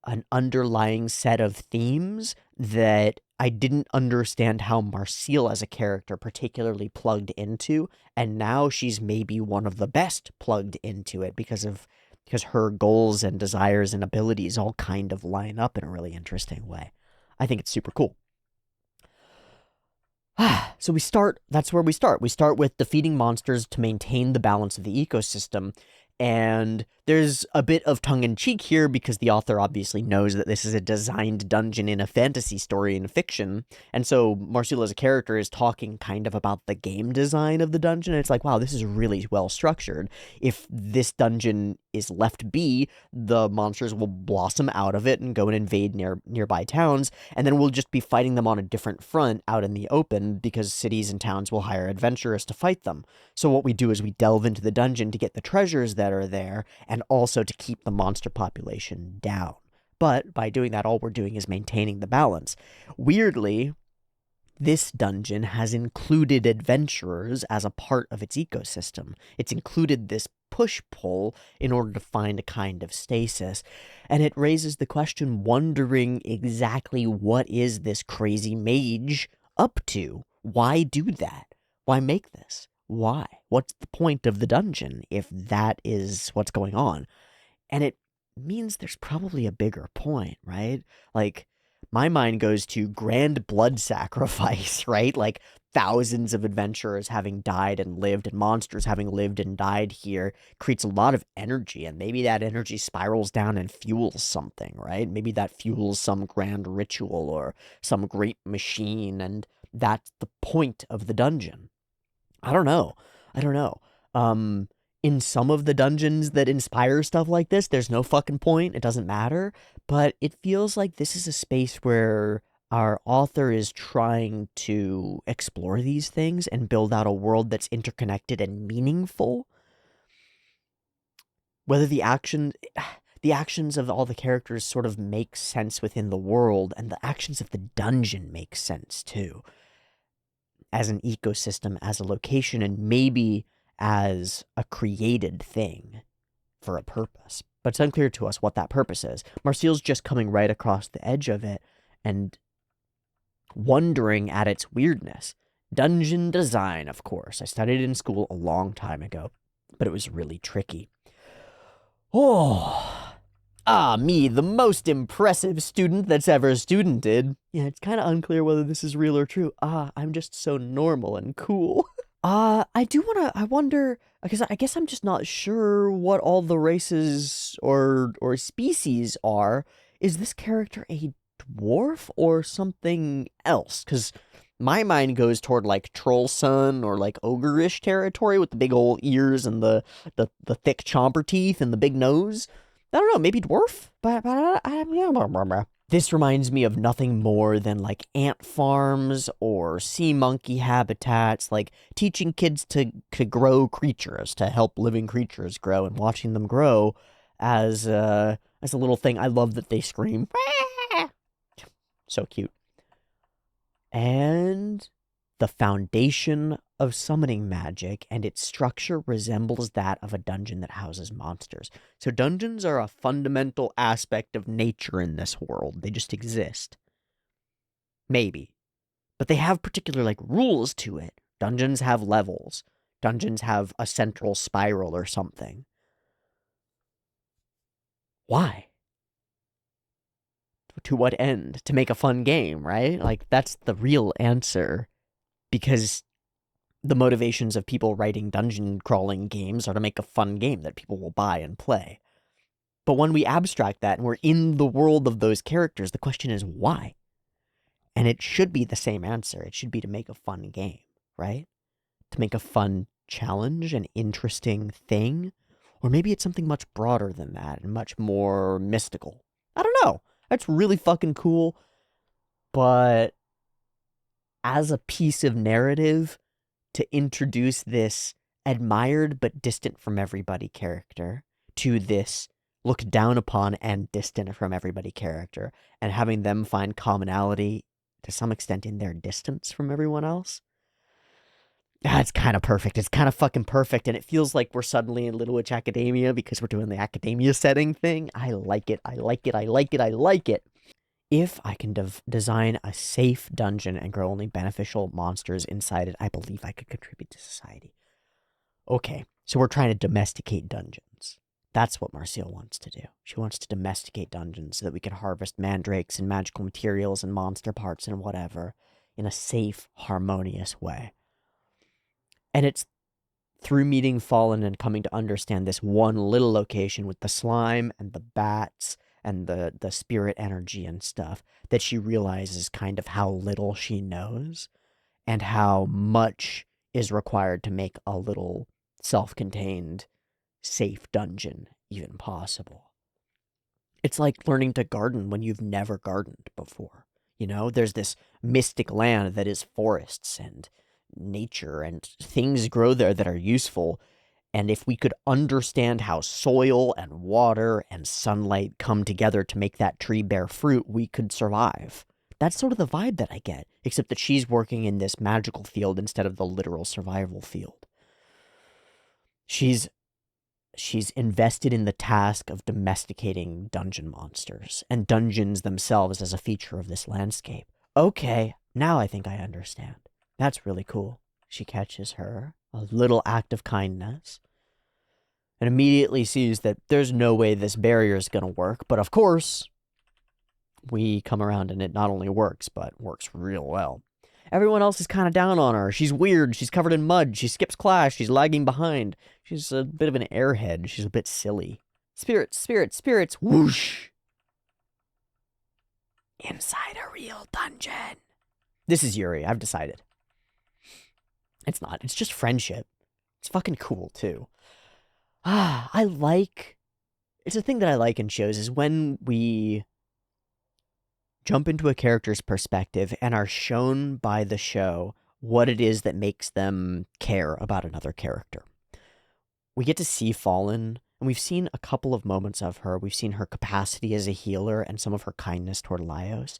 an underlying set of themes that I didn't understand how Marcille as a character particularly plugged into, and now she's maybe one of the best plugged into it because her goals and desires and abilities all kind of line up in a really interesting way. I think it's super cool. So that's where we start. We start with defeating monsters to maintain the balance of the ecosystem, And there's a bit of tongue-in-cheek here because the author obviously knows that this is a designed dungeon in a fantasy story in fiction. And so Marcille as a character is talking kind of about the game design of the dungeon. And it's like, wow, this is really well structured. If this dungeon is left be, the monsters will blossom out of it and go and invade nearby towns. And then we'll just be fighting them on a different front out in the open because cities and towns will hire adventurers to fight them. So what we do is we delve into the dungeon to get the treasures that are there and also to keep the monster population down. But by doing that, all we're doing is maintaining the balance. Weirdly, this dungeon has included adventurers as a part of its ecosystem. It's included this push-pull in order to find a kind of stasis. And it raises the question, wondering exactly what is this crazy mage up to? Why do that? Why make this? Why? What's the point of the dungeon if that is what's going on? And it means there's probably a bigger point, right? Like, my mind goes to grand blood sacrifice, right? Like, thousands of adventurers having died and lived, and monsters having lived and died here creates a lot of energy, and maybe that energy spirals down and fuels something, right? Maybe that fuels some grand ritual or some great machine, and that's the point of the dungeon. I don't know. In some of the dungeons that inspire stuff like this, there's no fucking point. It doesn't matter. But it feels like this is a space where our author is trying to explore these things and build out a world that's interconnected and meaningful. Whether the actions of all the characters sort of make sense within the world, and the actions of the dungeon make sense too. As an ecosystem, as a location, and maybe as a created thing for a purpose. But it's unclear to us what that purpose is. Marcille's just coming right across the edge of it and wondering at its weirdness. Dungeon design, of course. I studied in school a long time ago, but it was really tricky. Oh... me, the most impressive student that's ever studented. Yeah, it's kind of unclear whether this is real or true. I'm just so normal and cool. I wonder, because I guess I'm just not sure what all the races or species are. Is this character a dwarf or something else? Because my mind goes toward, like, troll son or, like, ogre-ish territory with the big old ears and the thick chomper teeth and the big nose. I don't know, maybe dwarf? This reminds me of nothing more than, like, ant farms or sea monkey habitats, like teaching kids to grow creatures, to help living creatures grow, and watching them grow as a little thing. I love that they scream. So cute. And the foundation of summoning magic and its structure resembles that of a dungeon that houses monsters. So dungeons are a fundamental aspect of nature in this world. They just exist. Maybe. But they have particular, like, rules to it. Dungeons have levels. Dungeons have a central spiral or something. Why? To what end? To make a fun game, right? Like, that's the real answer. Because the motivations of people writing dungeon crawling games are to make a fun game that people will buy and play. But when we abstract that and we're in the world of those characters, the question is why? And it should be the same answer. It should be to make a fun game, right? To make a fun challenge, an interesting thing. Or maybe it's something much broader than that and much more mystical. I don't know. That's really fucking cool. But as a piece of narrative, to introduce this admired but distant from everybody character to this looked down upon and distant from everybody character, and having them find commonality to some extent in their distance from everyone else. It's kind of perfect. It's kind of fucking perfect, and it feels like we're suddenly in Little Witch Academia because we're doing the academia setting thing. I like it. I like it. I like it. I like it. If I can design a safe dungeon and grow only beneficial monsters inside it, I believe I could contribute to society. Okay, so we're trying to domesticate dungeons. That's what Marcille wants to do. She wants to domesticate dungeons so that we can harvest mandrakes and magical materials and monster parts and whatever in a safe, harmonious way. And it's through meeting Fallen and coming to understand this one little location with the slime and the bats and the spirit energy and stuff, that she realizes kind of how little she knows and how much is required to make a little self-contained, safe dungeon even possible. It's like learning to garden when you've never gardened before. You know, there's this mystic land that is forests and nature, and things grow there that are useful. And if we could understand how soil and water and sunlight come together to make that tree bear fruit, we could survive. That's sort of the vibe that I get, except that she's working in this magical field instead of the literal survival field. She's invested in the task of domesticating dungeon monsters, and dungeons themselves as a feature of this landscape. Okay, now I think I understand. That's really cool. She catches her, a little act of kindness, and immediately sees that there's no way this barrier is going to work, but of course, we come around and it not only works, but works real well. Everyone else is kind of down on her. She's weird, she's covered in mud, she skips class, she's lagging behind. She's a bit of an airhead, she's a bit silly. Spirits, spirits, spirits, whoosh! Inside a real dungeon. This is Yuri, I've decided. It's not, it's just friendship. It's fucking cool, too. It's a thing that I like in shows, is when we jump into a character's perspective and are shown by the show what it is that makes them care about another character. We get to see Fallen, and we've seen a couple of moments of her. We've seen her capacity as a healer and some of her kindness toward Laios,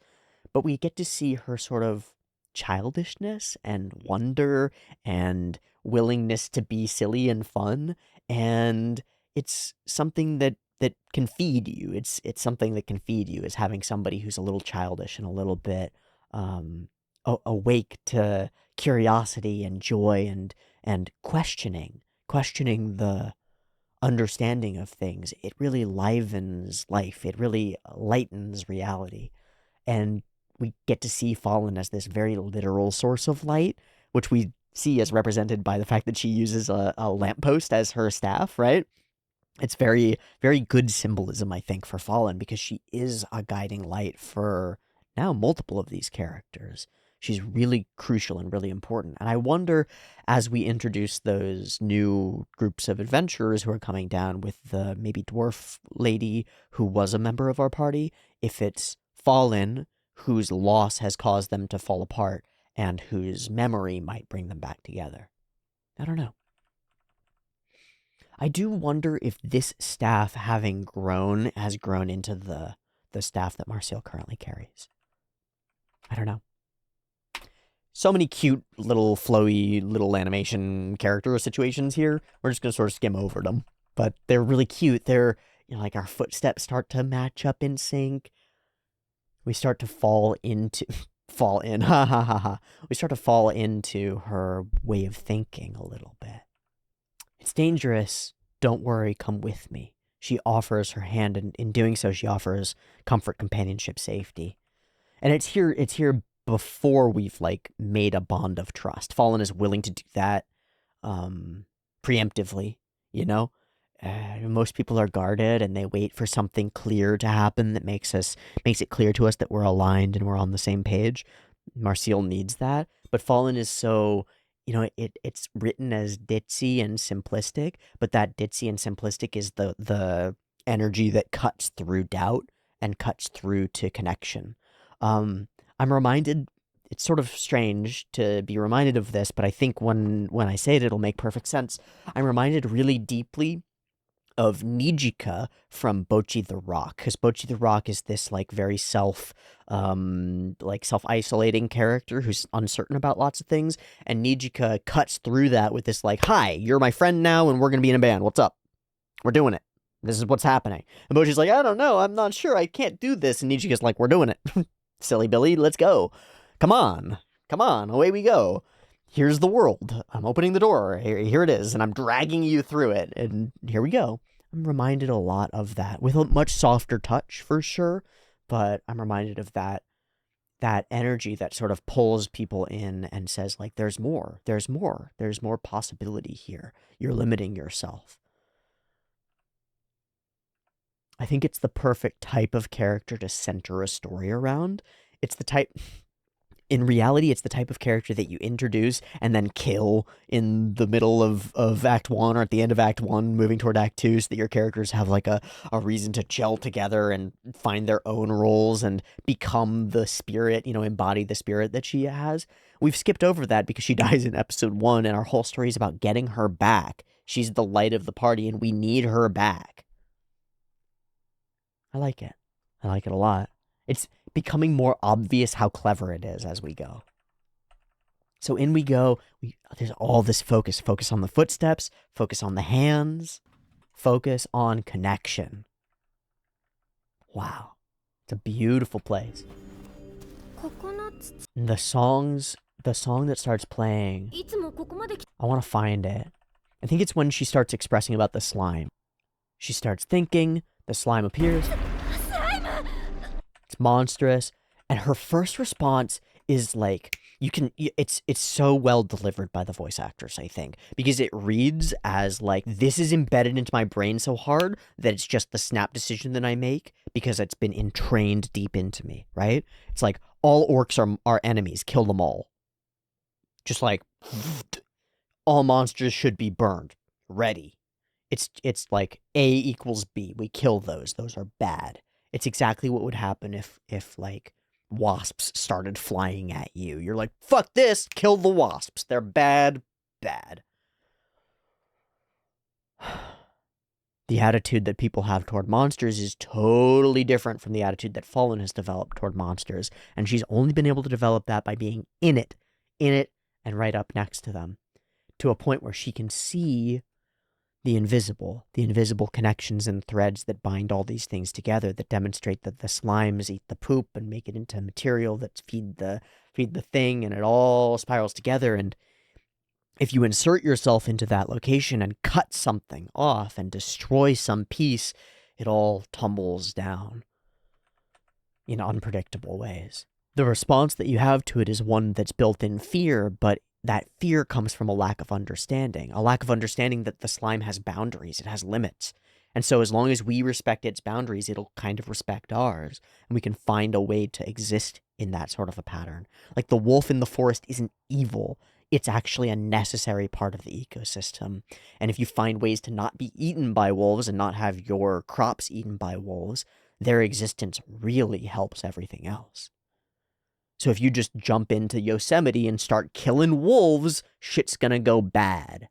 but we get to see her sort of childishness and wonder and willingness to be silly and fun, and it's something that can feed you. It's something that can feed you, is having somebody who's a little childish and a little bit awake to curiosity and joy and questioning the understanding of things. It really livens life. It really lightens reality. And we get to see Fallen as this very literal source of light, which we see as represented by the fact that she uses a lamppost as her staff, right? It's very, very good symbolism, I think, for Fallen, because she is a guiding light for now multiple of these characters. She's really crucial and really important. And I wonder, as we introduce those new groups of adventurers who are coming down with the maybe dwarf lady who was a member of our party, if it's Fallen whose loss has caused them to fall apart and whose memory might bring them back together. I don't know. I do wonder if this staff, having grown, has grown into the staff that Marcille currently carries. I don't know. So many cute little flowy little animation character situations here. We're just going to sort of skim over them. But they're really cute. They're, you know, like our footsteps start to match up in sync. We start to fall in, We start to fall into her way of thinking a little bit. It's dangerous. Don't worry, come with me. She offers her hand, and in doing so, she offers comfort, companionship, safety. And it's here before we've, like, made a bond of trust. Fallen is willing to do that preemptively, you know? Most people are guarded, and they wait for something clear to happen that makes it clear to us that we're aligned and we're on the same page. Marcille needs that, but Fallen is so... You know, it's written as ditzy and simplistic, but that ditzy and simplistic is the energy that cuts through doubt and cuts through to connection. I'm reminded, it's sort of strange to be reminded of this, but I think when I say it, it'll make perfect sense. I'm reminded really deeply of Nijika from Bocchi the Rock, because Bocchi the Rock is this like very self-isolating character who's uncertain about lots of things, and Nijika cuts through that with this like, hi, you're my friend now and we're gonna be in a band, what's up, we're doing it, this is what's happening. And Bocchi's like, I don't know, I'm not sure, I can't do this, and Nijika's like, we're doing it. Silly Billy, let's go, come on, away we go. Here's the world. I'm opening the door. Here it is. And I'm dragging you through it. And here we go. I'm reminded a lot of that with a much softer touch for sure. But I'm reminded of that that energy that sort of pulls people in and says, like, there's more possibility here. You're limiting yourself. I think it's the perfect type of character to center a story around. It's the type, in reality, it's the type of character that you introduce and then kill in the middle of Act 1 or at the end of Act 1, moving toward Act 2, so that your characters have like a reason to gel together and find their own roles and become the spirit, embody the spirit that she has. We've skipped over that because she dies in episode 1, and our whole story is about getting her back. She's the light of the party, and we need her back. I like it. I like it a lot. It's becoming more obvious how clever it is as we go. So in we go. There's all this focus. Focus on the footsteps. Focus on the hands. Focus on connection. Wow. It's a beautiful place. And the song that starts playing, I want to find it. I think it's when she starts expressing about the slime. She starts thinking, the slime appears. It's monstrous, and her first response is like, it's so well delivered by the voice actors, I think, because it reads as like, this is embedded into my brain so hard that it's just the snap decision that I make because it's been entrained deep into me, right? It's like, all orcs are enemies, kill them all. Just like, all monsters should be burned, ready. It's like A equals B, we kill those are bad. It's exactly what would happen if like wasps started flying at you. You're like, fuck this, kill the wasps. They're bad. The attitude that people have toward monsters is totally different from the attitude that Fallen has developed toward monsters. And she's only been able to develop that by being in it, and right up next to them, to a point where she can see the invisible connections and threads that bind all these things together, that demonstrate that the slimes eat the poop and make it into material that feed the thing, and it all spirals together. And if you insert yourself into that location and cut something off and destroy some piece, it all tumbles down in unpredictable ways. The response that you have to it is one that's built in fear, but that fear comes from a lack of understanding that the slime has boundaries, it has limits. And so as long as we respect its boundaries, it'll kind of respect ours, and we can find a way to exist in that sort of a pattern. Like the wolf in the forest isn't evil, it's actually a necessary part of the ecosystem. And if you find ways to not be eaten by wolves and not have your crops eaten by wolves, their existence really helps everything else. So if you just jump into Yosemite and start killing wolves, shit's gonna go bad.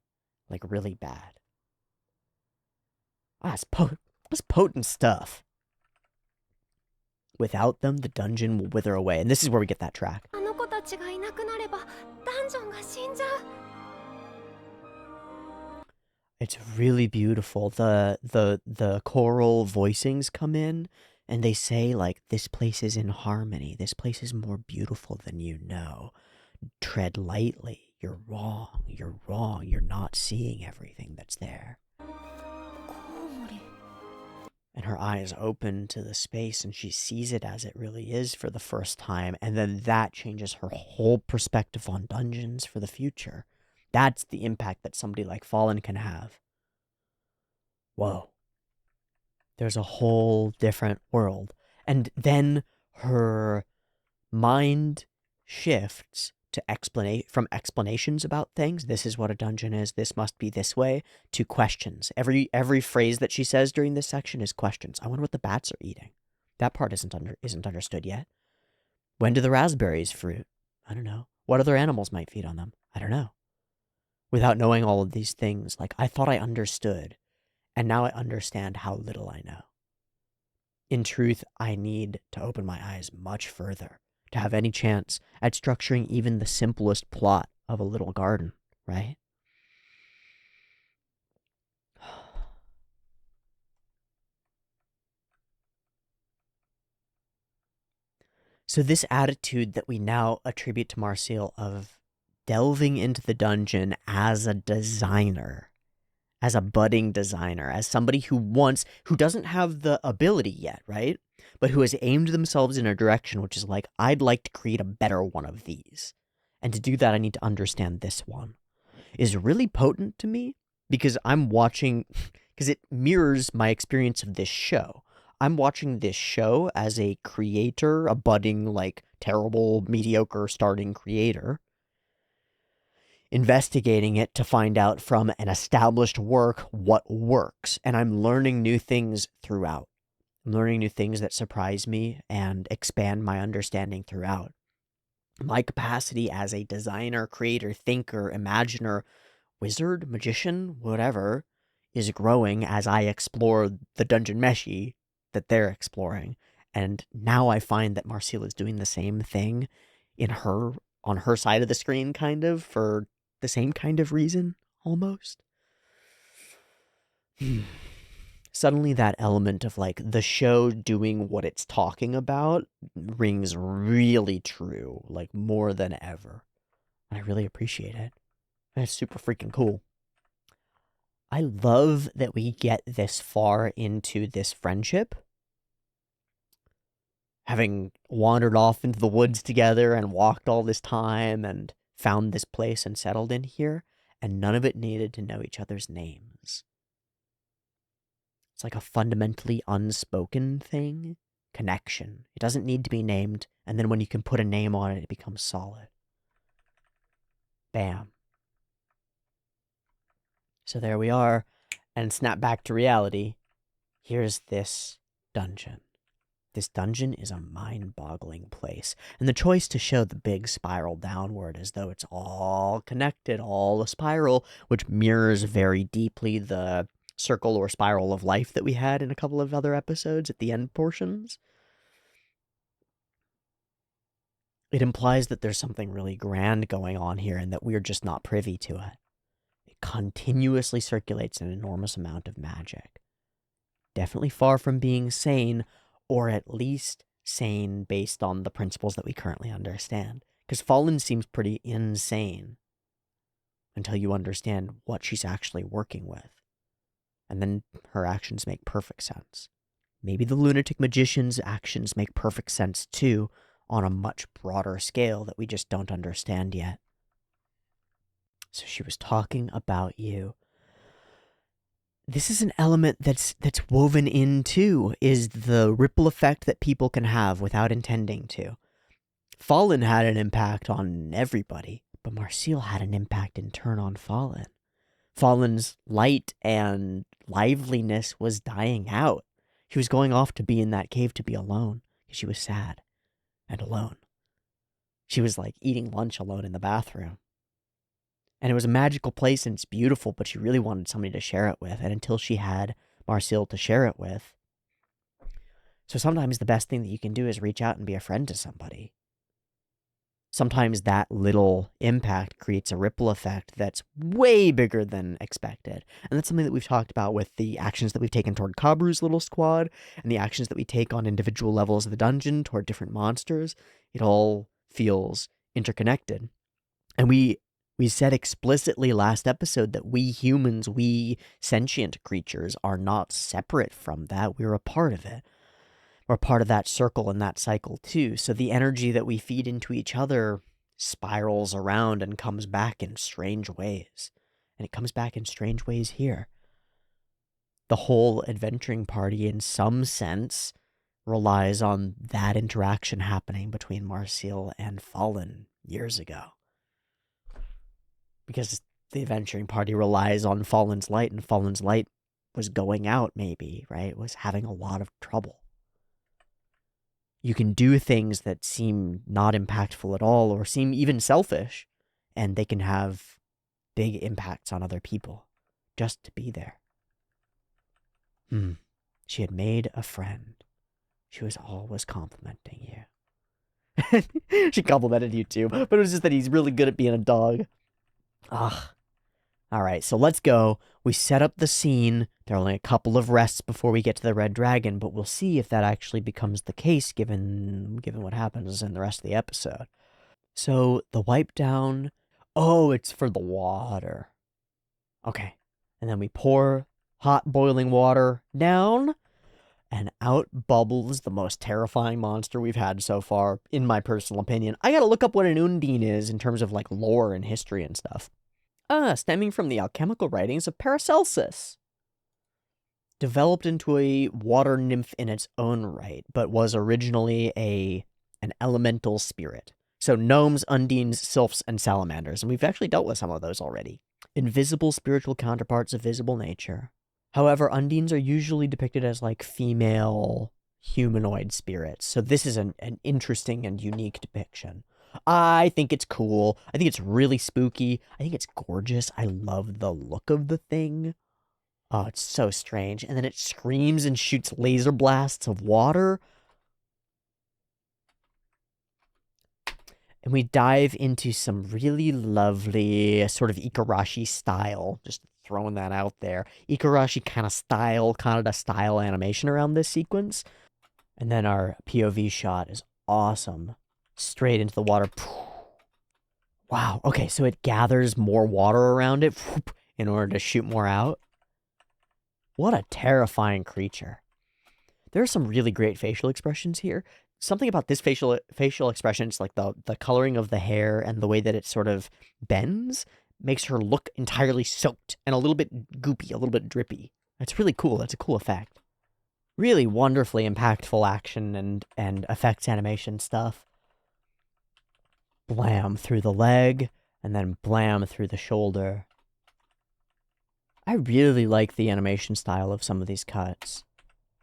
Like, really bad. That's potent stuff. Without them, the dungeon will wither away. And this is where we get that track. It's really beautiful. The choral voicings come in, and they say, like, this place is in harmony. This place is more beautiful than you know. Tread lightly. You're wrong. You're wrong. You're not seeing everything that's there. And her eyes open to the space, and she sees it as it really is for the first time. And then that changes her whole perspective on dungeons for the future. That's the impact that somebody like Fallen can have. Whoa. There's a whole different world. And then her mind shifts to from explanations about things. This is what a dungeon is. This must be this way. To questions. Every phrase that she says during this section is questions. I wonder what the bats are eating. That part isn't understood yet. When do the raspberries fruit? I don't know. What other animals might feed on them? I don't know. Without knowing all of these things, like, I thought I understood, and now I understand how little I know. In truth, I need to open my eyes much further to have any chance at structuring even the simplest plot of a little garden, right? So this attitude that we now attribute to Marcille of delving into the dungeon as a designer, as a budding designer, as somebody who doesn't have the ability yet, right? But who has aimed themselves in a direction which is like, I'd like to create a better one of these. And to do that, I need to understand this one. Is really potent to me because I'm watching, because it mirrors my experience of this show. I'm watching this show as a creator, a budding, like, terrible, mediocre starting creator, investigating it to find out from an established work what works. And I'm learning new things throughout. I'm learning new things that surprise me and expand my understanding throughout. My capacity as a designer, creator, thinker, imaginer, wizard, magician, whatever, is growing as I explore the dungeon Meshi that they're exploring. And now I find that Marcille is doing the same thing on her side of the screen, kind of, for the same kind of reason, almost. Suddenly that element of, like, the show doing what it's talking about rings really true, like, more than ever. And I really appreciate it. That's super freaking cool. I love that we get this far into this friendship. Having wandered off into the woods together and walked all this time and found this place and settled in here, and none of it needed to know each other's names. It's like a fundamentally unspoken thing. Connection. It doesn't need to be named, and then when you can put a name on it, it becomes solid. Bam. So there we are, and snap back to reality. Here's this dungeon. This dungeon is a mind-boggling place, and the choice to show the big spiral downward as though it's all connected, all a spiral, which mirrors very deeply the circle or spiral of life that we had in a couple of other episodes at the end portions. It implies that there's something really grand going on here and that we're just not privy to it. It continuously circulates an enormous amount of magic. Definitely far from being sane, or at least sane based on the principles that we currently understand. Because Fallen seems pretty insane until you understand what she's actually working with. And then her actions make perfect sense. Maybe the lunatic magician's actions make perfect sense too, on a much broader scale that we just don't understand yet. So she was talking about you. This is an element that's woven in too, is the ripple effect that people can have without intending to. Fallen had an impact on everybody, but Marcille had an impact in turn on Fallen. Fallen's light and liveliness was dying out. She was going off to be in that cave to be alone, because she was sad and alone. She was like eating lunch alone in the bathroom. And it was a magical place and it's beautiful, but she really wanted somebody to share it with. And until she had Marcille to share it with. So sometimes the best thing that you can do is reach out and be a friend to somebody. Sometimes that little impact creates a ripple effect that's way bigger than expected. And that's something that we've talked about with the actions that we've taken toward Kabru's little squad and the actions that we take on individual levels of the dungeon toward different monsters. It all feels interconnected. And we said explicitly last episode that we humans, we sentient creatures, are not separate from that. We're a part of it. We're part of that circle and that cycle too. So the energy that we feed into each other spirals around and comes back in strange ways. And it comes back in strange ways here. The whole adventuring party, in some sense, relies on that interaction happening between Marcille and Fallen years ago. Because the adventuring party relies on Fallen's light, and Fallen's light was going out, maybe, right? Was having a lot of trouble. You can do things that seem not impactful at all, or seem even selfish, and they can have big impacts on other people, just to be there. She had made a friend. She was always complimenting you. She complimented you too, but it was just that he's really good at being a dog. Ugh. Alright, so let's go. We set up the scene. There are only a couple of rests before we get to the Red Dragon, but we'll see if that actually becomes the case given what happens in the rest of the episode. So, the wipe down... Oh, it's for the water. Okay. And then we pour hot boiling water down, and out bubbles the most terrifying monster we've had so far, in my personal opinion. I gotta look up what an undine is in terms of like lore and history and stuff. Stemming from the alchemical writings of Paracelsus. Developed into a water nymph in its own right, but was originally an elemental spirit. So gnomes, undines, sylphs, and salamanders, and we've actually dealt with some of those already. Invisible spiritual counterparts of visible nature. However, undines are usually depicted as like female humanoid spirits, so this is an interesting and unique depiction. I think it's cool. I think it's really spooky. I think it's gorgeous. I love the look of the thing. Oh, it's so strange. And then it screams and shoots laser blasts of water. And we dive into some really lovely sort of Ikarashi style. Just throwing that out there. Ikarashi kind of style, Kanada style animation around this sequence. And then our POV shot is awesome. Straight into the water. Wow. Okay, so it gathers more water around it in order to shoot more out. What a terrifying creature. There are some really great facial expressions here. Something about this facial expression, it's like the coloring of the hair and the way that it sort of bends, makes her look entirely soaked and a little bit goopy, a little bit drippy. That's really cool. That's a cool effect. Really wonderfully impactful action and effects animation stuff. Blam through the leg, and then blam through the shoulder. I really like the animation style of some of these cuts.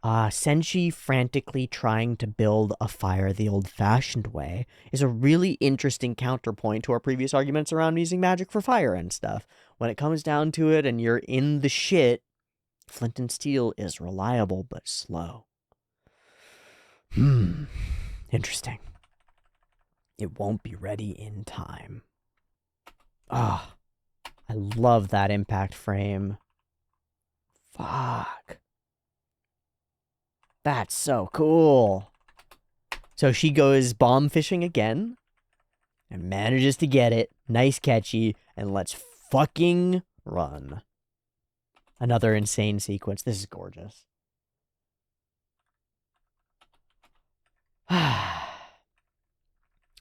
Senshi frantically trying to build a fire the old-fashioned way is a really interesting counterpoint to our previous arguments around using magic for fire and stuff. When it comes down to it and you're in the shit, flint and steel is reliable but slow. Interesting. It won't be ready in time. I love that impact frame. Fuck. That's so cool. So she goes bomb fishing again and manages to get it. Nice catchy. And let's fucking run. Another insane sequence. This is gorgeous.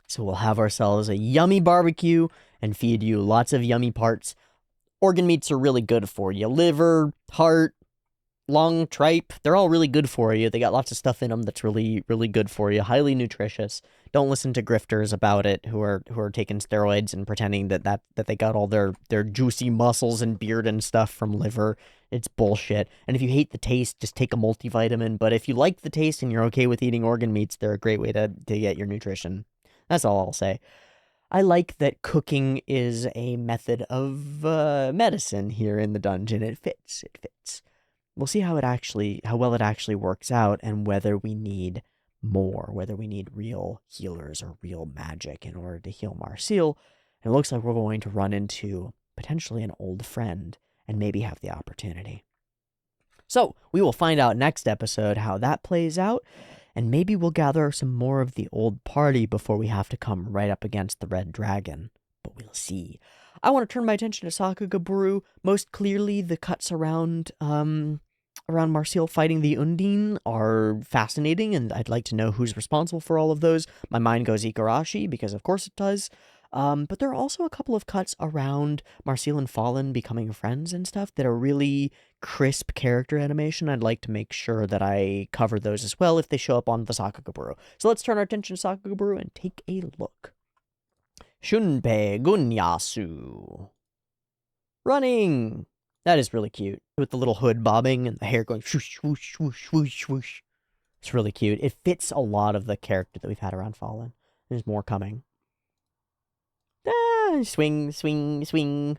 So we'll have ourselves a yummy barbecue and feed you lots of yummy parts. Organ meats are really good for you. Liver, heart, long tripe, they're all really good for you. They got lots of stuff in them that's really, really good for you. Highly nutritious. Don't listen to grifters about it who are taking steroids and pretending that they got all their juicy muscles and beard and stuff from liver. It's bullshit. And if you hate the taste, just take a multivitamin. But if you like the taste and you're okay with eating organ meats, they're a great way to get your nutrition. That's all I'll say. I like that cooking is a method of medicine here in the dungeon. It fits. We'll see how well it actually works out, and whether we need more, whether we need real healers or real magic in order to heal Marcille. And it looks like we're going to run into potentially an old friend and maybe have the opportunity. So we will find out next episode how that plays out, and maybe we'll gather some more of the old party before we have to come right up against the Red Dragon. But we'll see. I want to turn my attention to Sakagaburu. Most clearly, the cuts around Marcille fighting the Undine are fascinating, and I'd like to know who's responsible for all of those. My mind goes Ikarashi, because of course it does. But there are also a couple of cuts around Marcille and Fallen becoming friends and stuff that are really crisp character animation. I'd like to make sure that I cover those as well if they show up on the Sakagaburu. So let's turn our attention to Sakagaburu and take a look. Shunpei Gunyasu. Running! That is really cute. With the little hood bobbing and the hair going swoosh, swoosh, swoosh, swoosh, swoosh. It's really cute. It fits a lot of the character that we've had around Fallen. There's more coming. Swing, swing, swing.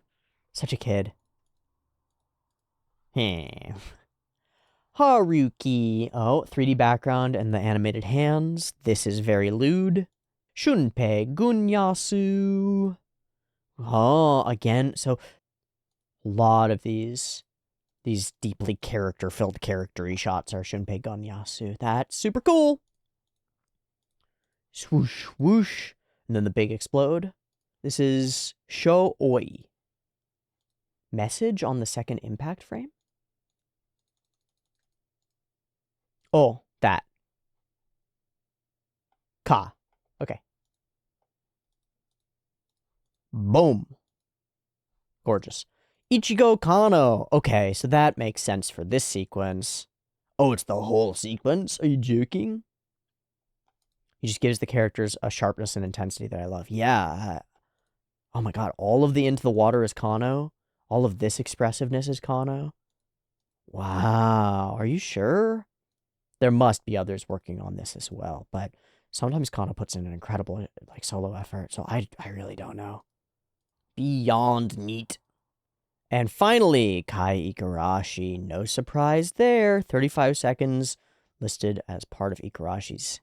Such a kid. Haruki. Oh, 3D background and the animated hands. This is very lewd. Shunpei Gunyasu. Oh, again. So, a lot of these deeply character-filled character-y shots are Shunpei Gunyasu. That's super cool. Swoosh, whoosh. And then the big explode. This is Sho Oi. Message on the second impact frame? Oh, that. Ka. Okay. Boom. Gorgeous. Ichigo Kano. Okay, so that makes sense for this sequence. Oh, it's the whole sequence? Are you joking? He just gives the characters a sharpness and intensity that I love. Yeah. Oh my god, all of the Into the Water is Kano? All of this expressiveness is Kano? Wow, are you sure? There must be others working on this as well, but sometimes Kano puts in an incredible like solo effort, so I really don't know. Beyond neat. And finally, Kai Igarashi. No surprise there. 35 seconds listed as part of Igarashi's.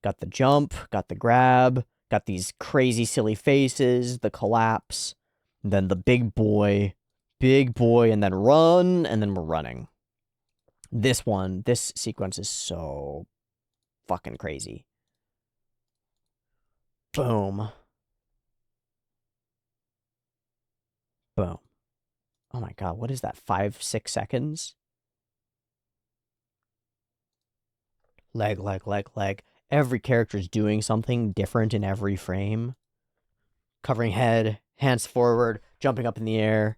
Got the jump, got the grab, got these crazy silly faces, the collapse, and then the big boy, and then run, and then we're running. This sequence is so fucking crazy. Boom. Boom. Oh my god, what is that? 5-6 seconds? Leg, leg, leg, leg. Every character's doing something different in every frame. Covering head, hands forward, jumping up in the air.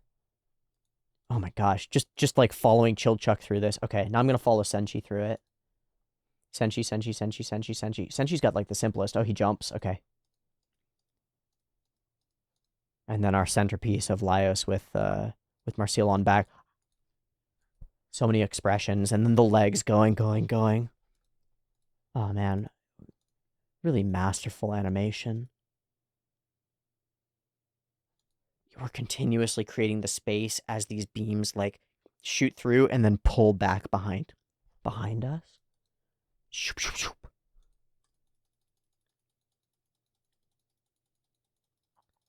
Oh my gosh, just like following Chilchuck through this. Okay, now I'm gonna follow Senshi through it. Senshi. Senshi's got like the simplest. Oh, he jumps. Okay. And then our centerpiece of Laios with Marcille on back. So many expressions, and then the legs going. Oh man, really masterful animation. We're continuously creating the space as these beams like shoot through and then pull back behind us. Shoop, shoop, shoop.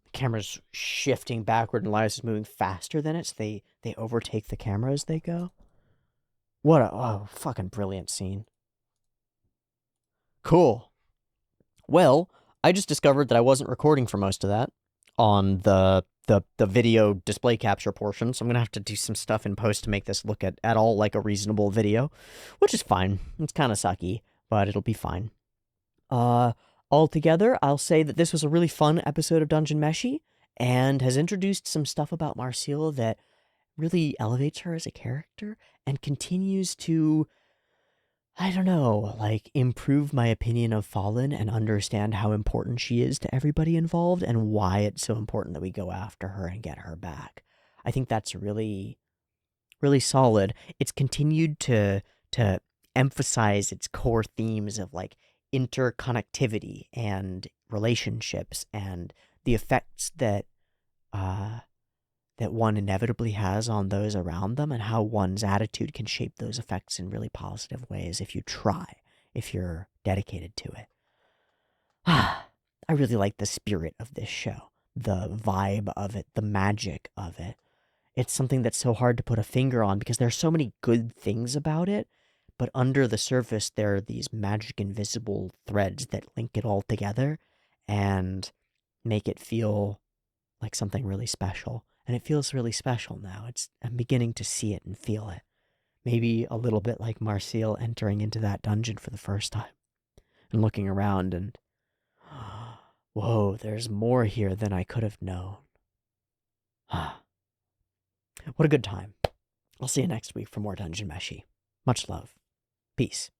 The camera's shifting backward and Laios is moving faster than it, so they overtake the camera as they go. What a fucking brilliant scene. Cool. Well, I just discovered that I wasn't recording for most of that on the video display capture portion, so I'm gonna have to do some stuff in post to make this look at all like a reasonable video, which is fine. It's kind of sucky, but it'll be fine. Altogether, I'll say that this was a really fun episode of Dungeon Meshi, and has introduced some stuff about Marcille that really elevates her as a character, and continues to, I don't know, like, improve my opinion of Fallen and understand how important she is to everybody involved and why it's so important that we go after her and get her back. I think that's really, really solid. It's continued to emphasize its core themes of, like, interconnectivity and relationships and the effects that one inevitably has on those around them, and how one's attitude can shape those effects in really positive ways if you try, if you're dedicated to it. I really like the spirit of this show, the vibe of it, the magic of it. It's something that's so hard to put a finger on because there are so many good things about it, but under the surface there are these magic invisible threads that link it all together and make it feel like something really special. And it feels really special now. I'm beginning to see it and feel it. Maybe a little bit like Marcille entering into that dungeon for the first time and looking around and, whoa, there's more here than I could have known. What a good time. I'll see you next week for more Dungeon Meshi. Much love. Peace.